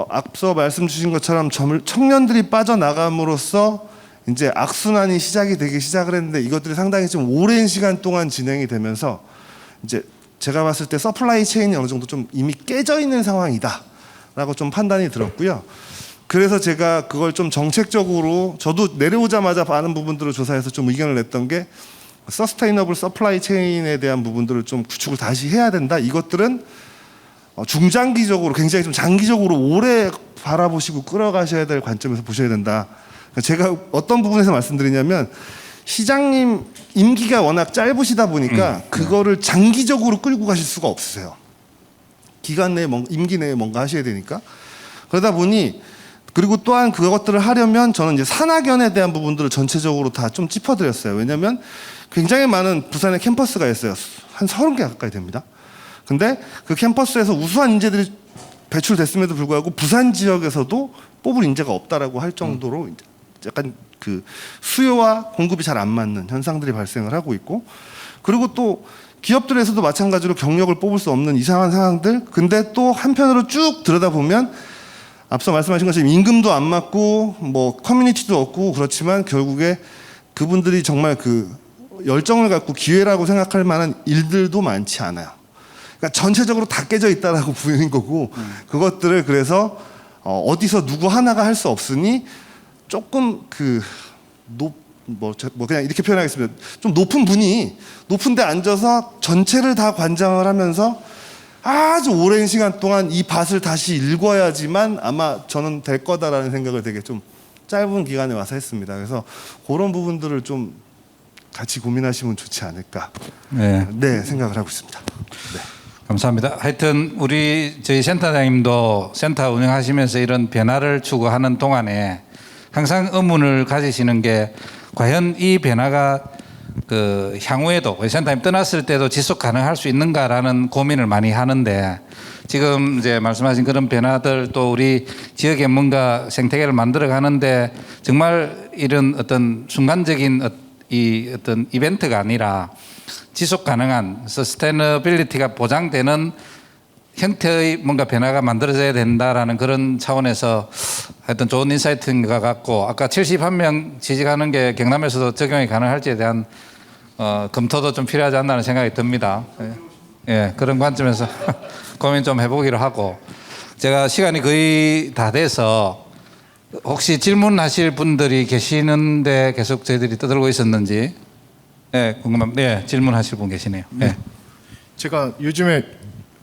앞서 말씀 주신 것처럼 청년들이 빠져나감으로써 이제 악순환이 되기 시작을 했는데 이것들이 상당히 좀 오랜 시간 동안 진행이 되면서 이제 제가 봤을 때 서플라이 체인이 어느 정도 좀 이미 깨져 있는 상황이다 라고 좀 판단이 들었고요. 그래서 제가 그걸 좀 정책적으로 저도 내려오자마자 많은 부분들을 조사해서 좀 의견을 냈던 게 서스테이너블 서플라이 체인에 대한 부분들을 좀 구축을 다시 해야 된다. 이것들은 중장기적으로 굉장히 좀 장기적으로 오래 바라보시고 끌어가셔야 될 관점에서 보셔야 된다. 제가 어떤 부분에서 말씀드리냐면 시장님 임기가 워낙 짧으시다 보니까 그거를 장기적으로 끌고 가실 수가 없으세요. 기간 내에 임기 내에 뭔가 하셔야 되니까. 그러다 보니 그리고 또한 그것들을 하려면 저는 이제 산학연에 대한 부분들을 전체적으로 다 좀 짚어드렸어요. 왜냐하면 굉장히 많은 부산에 캠퍼스가 있어요. 한 30개 가까이 됩니다. 근데 그 캠퍼스에서 우수한 인재들이 배출됐음에도 불구하고 부산 지역에서도 뽑을 인재가 없다라고 할 정도로 약간 그 수요와 공급이 잘 안 맞는 현상들이 발생을 하고 있고, 그리고 또 기업들에서도 마찬가지로 경력을 뽑을 수 없는 이상한 상황들. 근데 또 한편으로 쭉 들여다보면 앞서 말씀하신 것처럼 임금도 안 맞고 뭐 커뮤니티도 없고 그렇지만 결국에 그분들이 정말 그 열정을 갖고 기회라고 생각할 만한 일들도 많지 않아요. 그러니까 전체적으로 다 깨져 있다라고 보이는 거고 그것들을 그래서 어디서 누구 하나가 할 수 없으니 조금 그냥 이렇게 표현하겠습니다. 좀 높은 분이 높은 데 앉아서 전체를 다 관장을 하면서 아주 오랜 시간 동안 이 밭을 다시 읽어야지만 아마 저는 될 거다라는 생각을 되게 좀 짧은 기간에 와서 했습니다. 그래서 그런 부분들을 좀 같이 고민하시면 좋지 않을까 네. 생각을 하고 있습니다. 네. 감사합니다. 하여튼 저희 센터장님도 센터 운영하시면서 이런 변화를 추구하는 동안에 항상 의문을 가지시는 게 과연 이 변화가 그 향후에도 센터님 떠났을 때도 지속 가능할 수 있는가라는 고민을 많이 하는데, 지금 이제 말씀하신 그런 변화들 또 우리 지역에 뭔가 생태계를 만들어 가는데 정말 이런 어떤 순간적인 어떤 이벤트가 아니라 지속 가능한 서스테너빌리티가 보장되는 형태의 뭔가 변화가 만들어져야 된다라는 그런 차원에서 하여튼 좋은 인사이트인 것 같고, 아까 71명 지직하는 게 경남에서도 적용이 가능할지에 대한 검토도 좀 필요하지 않나는 생각이 듭니다. 예, 그런 관점에서 고민 좀 해보기로 하고, 제가 시간이 거의 다 돼서 혹시 질문하실 분들이 계시는데 계속 저희들이 떠들고 있었는지 궁금합니다. 네, 질문하실 분 계시네요. 네. 제가 요즘에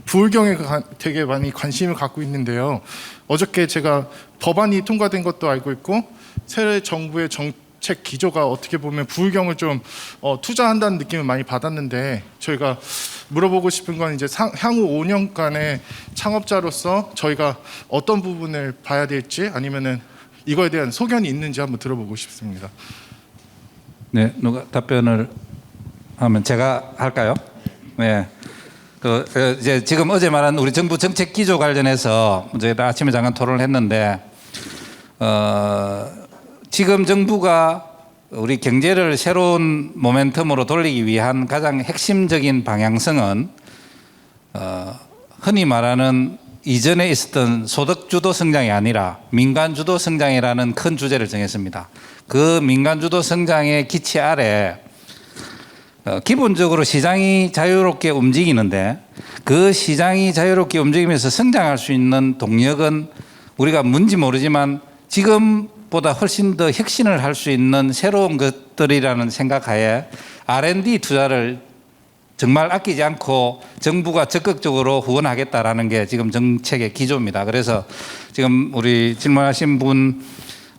부울경에 되게 많이 관심을 갖고 있는데요. 어저께 제가 법안이 통과된 것도 알고 있고 새 정부의 정책 기조가 어떻게 보면 부울경을 좀 투자한다는 느낌을 많이 받았는데, 저희가 물어보고 싶은 건 이제 향후 5년간의 창업자로서 저희가 어떤 부분을 봐야 될지, 아니면은 이거에 대한 소견이 있는지 한번 들어보고 싶습니다. 네, 누가 답변을 하면 제가 할까요? 네. 이제 지금 어제 말한 우리 정부 정책 기조 관련해서 저희가 아침에 잠깐 토론을 했는데, 지금 정부가 우리 경제를 새로운 모멘텀으로 돌리기 위한 가장 핵심적인 방향성은 흔히 말하는 이전에 있었던 소득주도 성장이 아니라 민간주도 성장이라는 큰 주제를 정했습니다. 그 민간주도 성장의 기치 아래 기본적으로 시장이 자유롭게 움직이는데, 그 시장이 자유롭게 움직이면서 성장할 수 있는 동력은 우리가 뭔지 모르지만 지금보다 훨씬 더 혁신을 할 수 있는 새로운 것들이라는 생각하에 R&D 투자를 정말 아끼지 않고 정부가 적극적으로 후원하겠다라는 게 지금 정책의 기조입니다. 그래서 지금 우리 질문하신 분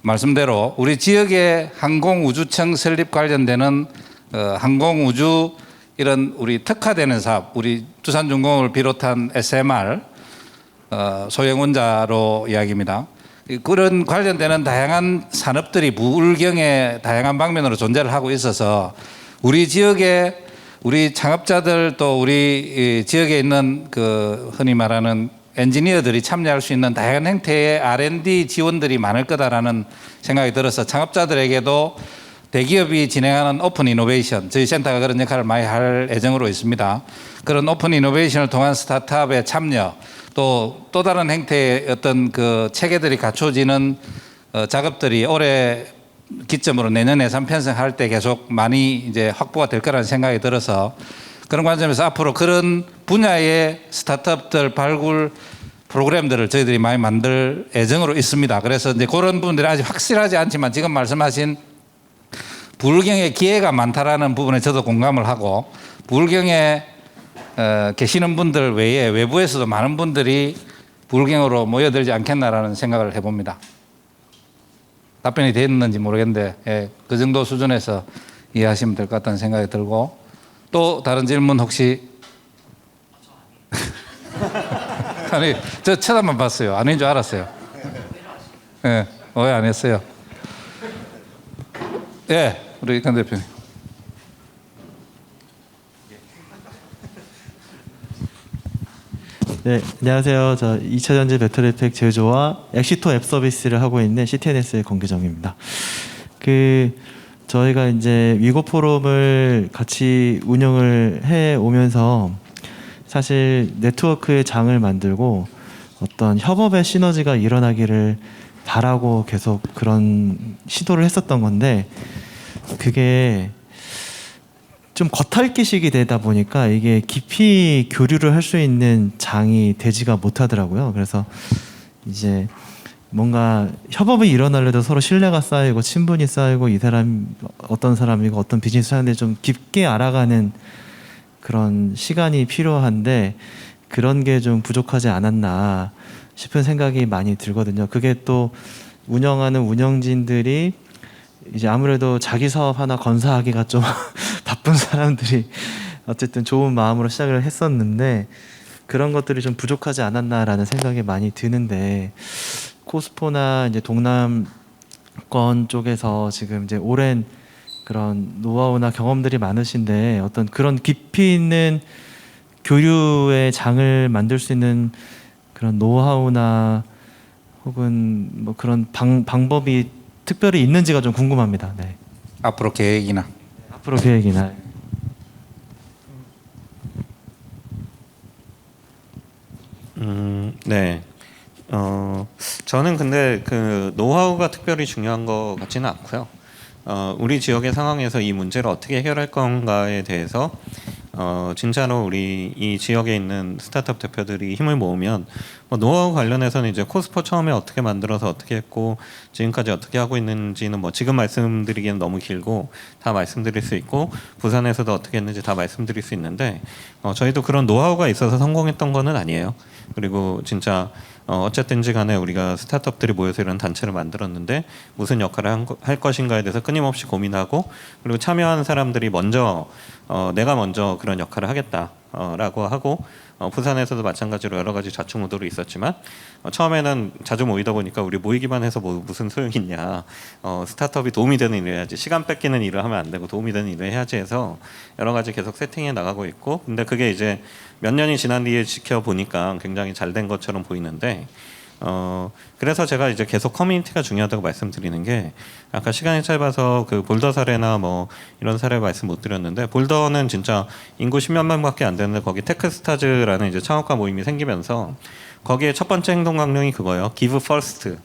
말씀대로 우리 지역의 항공우주청 설립 관련되는 항공우주 이런 우리 특화되는 사업, 우리 두산중공을 비롯한 SMR 소형원자로 이야기입니다. 그런 관련되는 다양한 산업들이 부울경의 다양한 방면으로 존재를 하고 있어서 우리 지역에 우리 창업자들 또 우리 지역에 있는 그 흔히 말하는 엔지니어들이 참여할 수 있는 다양한 형태의 R&D 지원들이 많을 거다라는 생각이 들어서 창업자들에게도 대기업이 진행하는 오픈 이노베이션, 저희 센터가 그런 역할을 많이 할 예정으로 있습니다. 그런 오픈 이노베이션을 통한 스타트업의 참여, 또 다른 형태의 어떤 그 체계들이 갖춰지는 작업들이 올해 기점으로 내년 예산 편성할 때 계속 많이 이제 확보가 될 거라는 생각이 들어서, 그런 관점에서 앞으로 그런 분야의 스타트업들 발굴 프로그램들을 저희들이 많이 만들 예정으로 있습니다. 그래서 이제 그런 부분들이 아직 확실하지 않지만 지금 말씀하신 불경에 기회가 많다라는 부분에 저도 공감을 하고 불경에 계시는 분들 외에 외부에서도 많은 분들이 불경으로 모여들지 않겠나라는 생각을 해봅니다. 답변이 됐는지 모르겠는데 예, 그 정도 수준에서 이해하시면 될 것 같다는 생각이 들고 또 다른 질문 혹시 아니 저 쳐다만 봤어요. 아닌 줄 알았어요. 예, 오해 안 했어요. 예, 우리 강 대표님. 네, 안녕하세요. 저 2차전지 배터리팩 제조와 엑시토 앱 서비스를 하고 있는 CTNS의 권규정입니다. 저희가 이제 위고 포럼을 같이 운영을 해 오면서 사실 네트워크의 장을 만들고 어떤 협업의 시너지가 일어나기를 바라고 계속 그런 시도를 했었던 건데 그게 좀 겉핥기식이 되다 보니까 이게 깊이 교류를 할 수 있는 장이 되지가 못하더라고요. 그래서 이제 뭔가 협업이 일어나려도 서로 신뢰가 쌓이고 친분이 쌓이고 이 사람 어떤 사람이고 어떤 비즈니스 하는데 좀 깊게 알아가는 그런 시간이 필요한데 그런 게 좀 부족하지 않았나 싶은 생각이 많이 들거든요. 그게 또 운영하는 운영진들이 이제 아무래도 자기 사업 하나 건사하기가 좀 바쁜 사람들이 어쨌든 좋은 마음으로 시작을 했었는데 그런 것들이 좀 부족하지 않았나라는 생각이 많이 드는데 코스포나 이제 동남권 쪽에서 지금 이제 오랜 그런 노하우나 경험들이 많으신데 어떤 그런 깊이 있는 교류의 장을 만들 수 있는 그런 노하우나 혹은 뭐 그런 방법이 특별히 있는지가 좀 궁금합니다. 네. 앞으로 계획이나 앞으로 계획이나. 네. 저는 근데 그 노하우가 특별히 중요한 것 같지는 않고요. 우리 지역의 상황에서 이 문제를 어떻게 해결할 건가에 대해서 진짜로 우리 이 지역에 있는 스타트업 대표들이 힘을 모으면 뭐 노하우 관련해서는 이제 코스포 처음에 어떻게 만들어서 어떻게 했고 지금까지 어떻게 하고 있는지는 뭐 지금 말씀드리기는 너무 길고 다 말씀드릴 수 있고 부산에서도 어떻게 했는지 다 말씀드릴 수 있는데 저희도 그런 노하우가 있어서 성공했던 거는 아니에요. 그리고 진짜 어쨌든지 간에 우리가 스타트업들이 모여서 이런 단체를 만들었는데 무슨 역할을 할 것인가에 대해서 끊임없이 고민하고 그리고 참여하는 사람들이 먼저 내가 먼저 그런 역할을 하겠다라고 하고 부산에서도 마찬가지로 여러 가지 좌충우돌이 있었지만 처음에는 자주 모이다 보니까 우리 모이기만 해서 뭐 무슨 소용이 있냐 스타트업이 도움이 되는 일을 해야지 시간 뺏기는 일을 하면 안 되고 도움이 되는 일을 해야지 해서 여러 가지 계속 세팅해 나가고 있고 근데 그게 이제 몇 년이 지난 뒤에 지켜보니까 굉장히 잘 된 것처럼 보이는데 그래서 제가 이제 계속 커뮤니티가 중요하다고 말씀드리는 게 아까 시간이 짧아서 그 볼더 사례나 뭐 이런 사례 말씀 못 드렸는데 볼더는 진짜 인구 10몇 명밖에 안 되는데 거기 테크스타즈라는 이제 창업가 모임이 생기면서 거기에 첫 번째 행동 강령이 그거예요. Give first.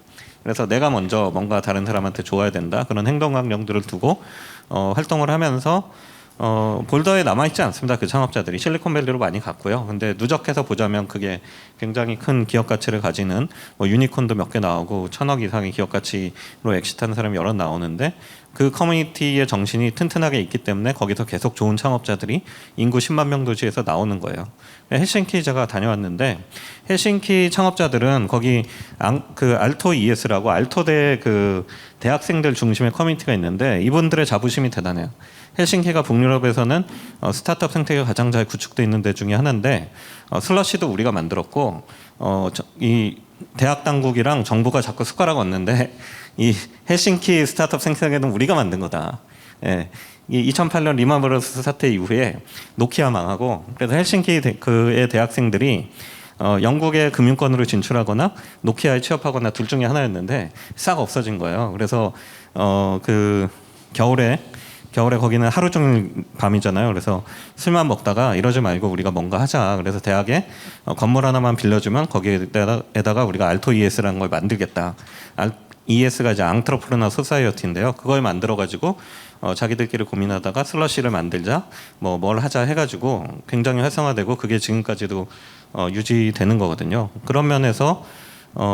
그래서 내가 먼저 뭔가 다른 사람한테 줘야 된다. 그런 행동 강령들을 두고 활동을 하면서 볼더에 남아있지 않습니다. 그 창업자들이 실리콘밸리로 많이 갔고요. 근데 누적해서 보자면 그게 굉장히 큰 기업 가치를 가지는 뭐 유니콘도 몇 개 나오고 1,000억 이상의 기업 가치로 엑시트하는 사람이 여러 나오는데 그 커뮤니티의 정신이 튼튼하게 있기 때문에 거기서 계속 좋은 창업자들이 인구 10만 명 도시에서 나오는 거예요. 헬싱키 제가 다녀왔는데 헬싱키 창업자들은 거기 그 알토 ES라고 알토대 그 대학생들 중심의 커뮤니티가 있는데 이분들의 자부심이 대단해요. 헬싱키가 북유럽에서는 스타트업 생태계가 가장 잘 구축되어 있는 데 중에 하나인데 슬러시도 우리가 만들었고 이 대학 당국이랑 정부가 자꾸 숟가락 얻는데 이 헬싱키 스타트업 생태계는 우리가 만든 거다. 예. 이 2008년 리만브러스 사태 이후에 노키아 망하고 그래서 헬싱키 그의 대학생들이 영국의 금융권으로 진출하거나 노키아에 취업하거나 둘 중에 하나였는데 싹 없어진 거예요. 그래서 그 겨울에 거기는 하루 종일 밤이잖아요. 그래서 술만 먹다가 이러지 말고 우리가 뭔가 하자. 그래서 대학에 건물 하나만 빌려주면 거기에다가 우리가 알토 ES라는 걸 만들겠다. ES가 이제 앙트러프르너 소사이어티인데요. 그걸 만들어가지고 자기들끼리 고민하다가 슬러시를 만들자, 뭐 뭘 하자 해가지고 굉장히 활성화되고 그게 지금까지도 유지되는 거거든요. 그런 면에서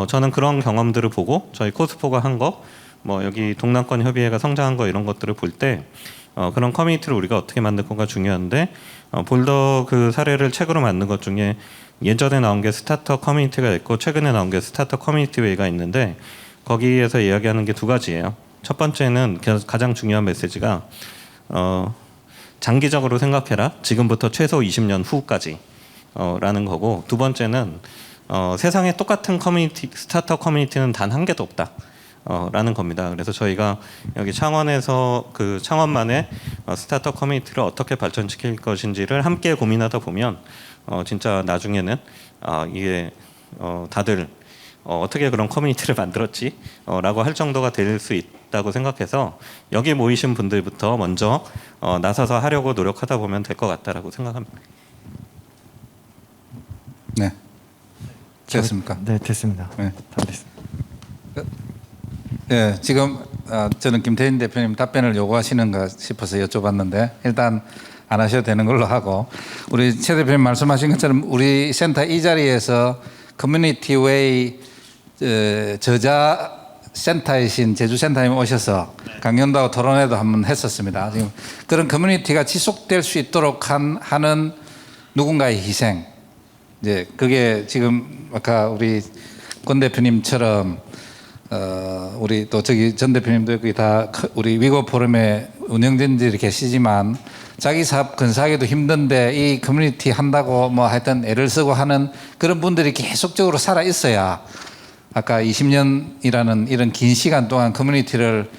저는 그런 경험들을 보고 저희 코스포가 한 거, 뭐 여기 동남권 협의회가 성장한 거 이런 것들을 볼 때 그런 커뮤니티를 우리가 어떻게 만들 건가 중요한데 볼더 그 사례를 책으로 만든 것 중에 예전에 나온 게 스타트업 커뮤니티가 있고 최근에 나온 게 스타트업 커뮤니티 웨이가 있는데 거기에서 이야기하는 게 두 가지예요. 첫 번째는 가장 중요한 메시지가 장기적으로 생각해라. 지금부터 최소 20년 후까지 라는 거고, 두 번째는 세상에 똑같은 커뮤니티, 스타트업 커뮤니티는 단 한 개도 없다. 라는 겁니다. 그래서 저희가 여기 창원에서 그 창원만의 스타트업 커뮤니티를 어떻게 발전시킬 것인지를 함께 고민하다 보면 진짜 나중에는 이게 다들 어떻게 그런 커뮤니티를 만들었지? 라고 할 정도가 될 수 있다고 생각해서 여기 모이신 분들부터 먼저 나서서 하려고 노력하다 보면 될 것 같다라고 생각합니다. 네. 됐습니까? 네, 됐습니다. 네. 다 됐습니다. 네, 지금 저는 김태진 대표님 답변을 요구하시는가 싶어서 여쭤봤는데 일단 안 하셔도 되는 걸로 하고, 우리 최 대표님 말씀하신 것처럼 우리 센터 이 자리에서 커뮤니티 웨이 저자 센터이신 제주센터님 오셔서 강연도 토론회도 한번 했었습니다. 지금 그런 커뮤니티가 지속될 수 있도록 하는 누군가의 희생, 이제 그게 지금 아까 우리 권 대표님처럼 우리 또 저기 전 대표님도 여기 다 우리 위고 포럼에 운영진들이 계시지만 자기 사업 근사하기도 힘든데 이 커뮤니티 한다고 뭐 하여튼 애를 쓰고 하는 그런 분들이 계속적으로 살아 있어야 아까 20년이라는 이런 긴 시간 동안 커뮤니티를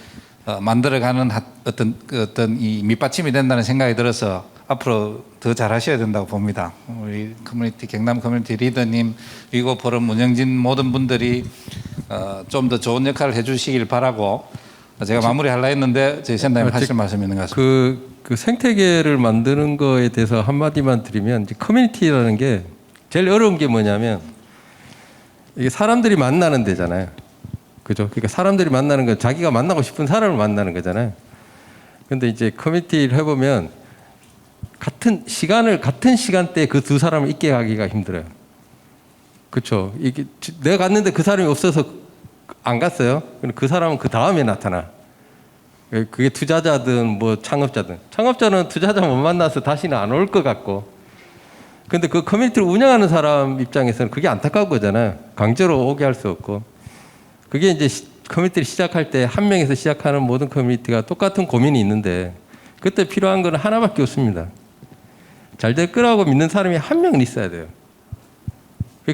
만들어가는 어떤 이 밑받침이 된다는 생각이 들어서 앞으로 더 잘하셔야 된다고 봅니다. 우리 커뮤니티 경남 커뮤니티 리더님, 위고 포럼 운영진 모든 분들이 좀 더 좋은 역할을 해주시길 바라고, 제가 마무리하려 했는데 저희 센터님 하실 말씀이 있는 것 같습니다. 그 생태계를 만드는 거에 대해서 한마디만 드리면, 이제 커뮤니티라는 게 제일 어려운 게 뭐냐면 이게 사람들이 만나는 데잖아요. 그죠? 그러니까 사람들이 만나는 건 자기가 만나고 싶은 사람을 만나는 거잖아요. 근데 이제 커뮤니티를 해보면 같은 시간대에 그 두 사람을 있게 하기가 힘들어요. 그렇죠? 이게 내가 갔는데 그 사람이 없어서 안 갔어요. 그 사람은 그 다음에 나타나. 그게 투자자든 뭐 창업자는 투자자 못 만나서 다시는 안 올 것 같고. 근데 그 커뮤니티를 운영하는 사람 입장에서는 그게 안타까운 거잖아요. 강제로 오게 할 수 없고. 그게 이제 커뮤니티를 시작할 때 한 명에서 시작하는 모든 커뮤니티가 똑같은 고민이 있는데 그때 필요한 건 하나밖에 없습니다. 잘 될 거라고 믿는 사람이 한 명은 있어야 돼요.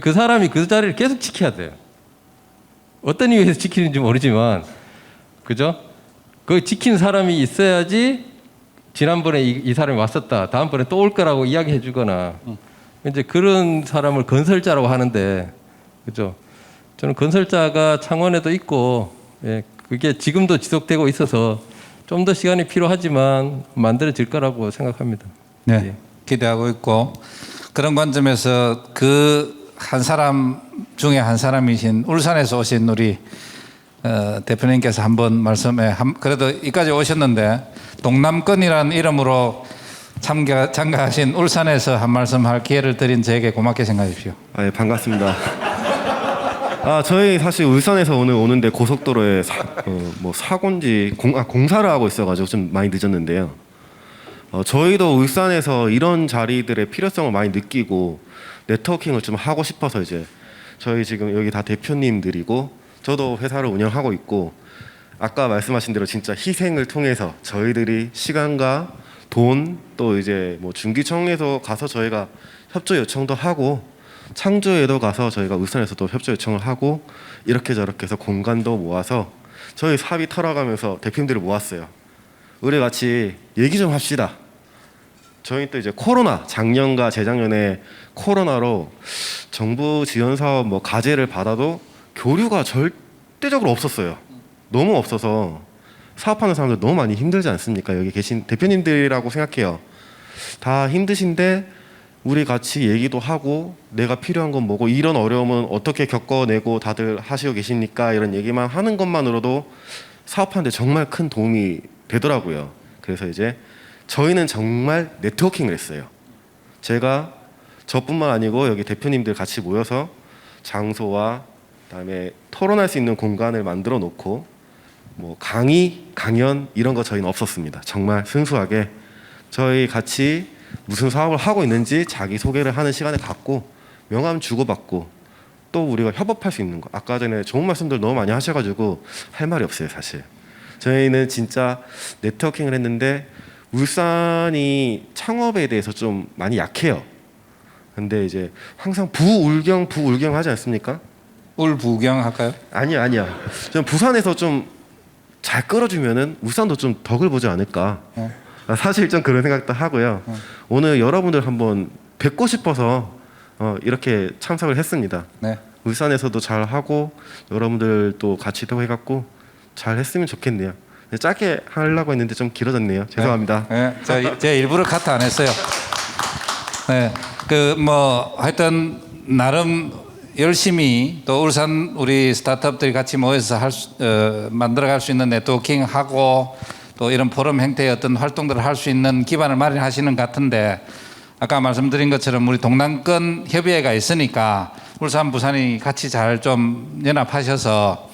그 사람이 그 자리를 계속 지켜야 돼요. 어떤 이유에서 지키는지 모르지만, 그죠? 그 지킨 사람이 있어야지 지난번에 이 사람이 왔었다, 다음번에 또 올 거라고 이야기해 주거나, 이제 그런 사람을 건설자라고 하는데, 그죠? 저는 건설자가 창원에도 있고, 예, 그게 지금도 지속되고 있어서 좀 더 시간이 필요하지만 만들어질 거라고 생각합니다. 네, 예. 기대하고 있고, 그런 관점에서 그 한 사람 중에 한 사람이신 울산에서 오신 우리 대표님께서 한번 말씀에 그래도 이까지 오셨는데 동남권이라는 이름으로 참가하신 울산에서 한 말씀 할 기회를 드린 저에게 고맙게 생각하십시오. 예, 반갑습니다. 저희 사실 울산에서 오늘 오는데 고속도로에 사고인지 공사를 하고 있어가지고 좀 많이 늦었는데요. 저희도 울산에서 이런 자리들의 필요성을 많이 느끼고 네트워킹을 좀 하고 싶어서 이제 저희 지금 여기 다 대표님들이고 저도 회사를 운영하고 있고 아까 말씀하신 대로 진짜 희생을 통해서 저희들이 시간과 돈 또 이제 뭐 중기청에서 가서 저희가 협조 요청도 하고 창조에도 가서 저희가 울산에서도 협조 요청을 하고 이렇게 저렇게 해서 공간도 모아서 저희 사업이 털어가면서 대표님들을 모았어요. 우리 같이 얘기 좀 합시다. 저희 또 이제 코로나 작년과 재작년에 코로나로 정부 지원 사업 뭐 과제를 받아도 교류가 절대적으로 없었어요. 너무 없어서 사업하는 사람들 너무 많이 힘들지 않습니까? 여기 계신 대표님들이라고 생각해요. 다 힘드신데 우리 같이 얘기도 하고 내가 필요한 건 뭐고 이런 어려움은 어떻게 겪어내고 다들 하시고 계십니까? 이런 얘기만 하는 것만으로도 사업하는데 정말 큰 도움이 되더라고요. 그래서 이제 저희는 정말 네트워킹을 했어요. 제가 저뿐만 아니고 여기 대표님들 같이 모여서 장소와 그다음에 토론할 수 있는 공간을 만들어 놓고 뭐 강의, 강연 이런 거 저희는 없었습니다. 정말 순수하게 저희 같이 무슨 사업을 하고 있는지 자기 소개를 하는 시간을 갖고 명함 주고받고 또 우리가 협업할 수 있는 거. 아까 전에 좋은 말씀들 너무 많이 하셔가지고 할 말이 없어요, 사실. 저희는 진짜 네트워킹을 했는데 울산이 창업에 대해서 좀 많이 약해요. 근데 이제 항상 부울경 하지 않습니까? 울부경 할까요? 아니야. 좀 부산에서 좀 잘 끌어주면은 울산도 좀 덕을 보지 않을까. 사실 좀 그런 생각도 하고요. 오늘 여러분들 한번 뵙고 싶어서 이렇게 참석을 했습니다. 네. 울산에서도 잘 하고 여러분들도 같이 또 해갖고 잘 했으면 좋겠네요. 짧게 하려고 했는데 좀 길어졌네요. 죄송합니다. 네, 제가 일부러 카트 안 했어요. 네, 그 뭐 하여튼 나름 열심히 또 울산 우리 스타트업들이 같이 모여서 만들어갈 수 있는 네트워킹 하고 또 이런 포럼 형태의 어떤 활동들을 할 수 있는 기반을 마련하시는 것 같은데 아까 말씀드린 것처럼 우리 동남권 협의회가 있으니까 울산, 부산이 같이 잘 좀 연합하셔서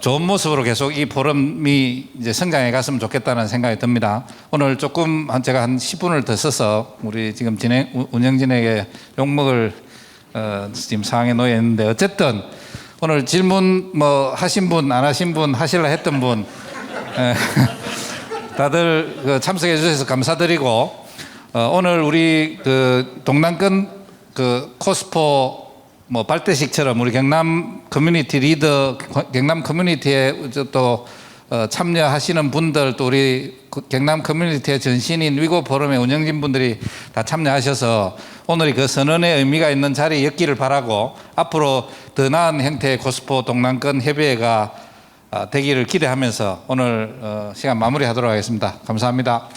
좋은 모습으로 계속 이 포럼이 이제 성장해 갔으면 좋겠다는 생각이 듭니다. 오늘 조금 제가 한 10분을 더 써서 우리 지금 운영진에게 욕먹을 지금 상황에 놓여 있는데 어쨌든 오늘 질문 뭐 하신 분, 안 하신 분, 하실라 했던 분 다들 그 참석해 주셔서 감사드리고 오늘 우리 그 동남권 그 코스포 뭐 발대식처럼 우리 경남 커뮤니티 리더, 경남 커뮤니티에 또 참여하시는 분들 또 우리 경남 커뮤니티의 전신인 위고 포럼의 운영진 분들이 다 참여하셔서 오늘이 그 선언의 의미가 있는 자리였기를 바라고 앞으로 더 나은 형태의 코스포 동남권 협의회가 되기를 기대하면서 오늘 시간 마무리하도록 하겠습니다. 감사합니다.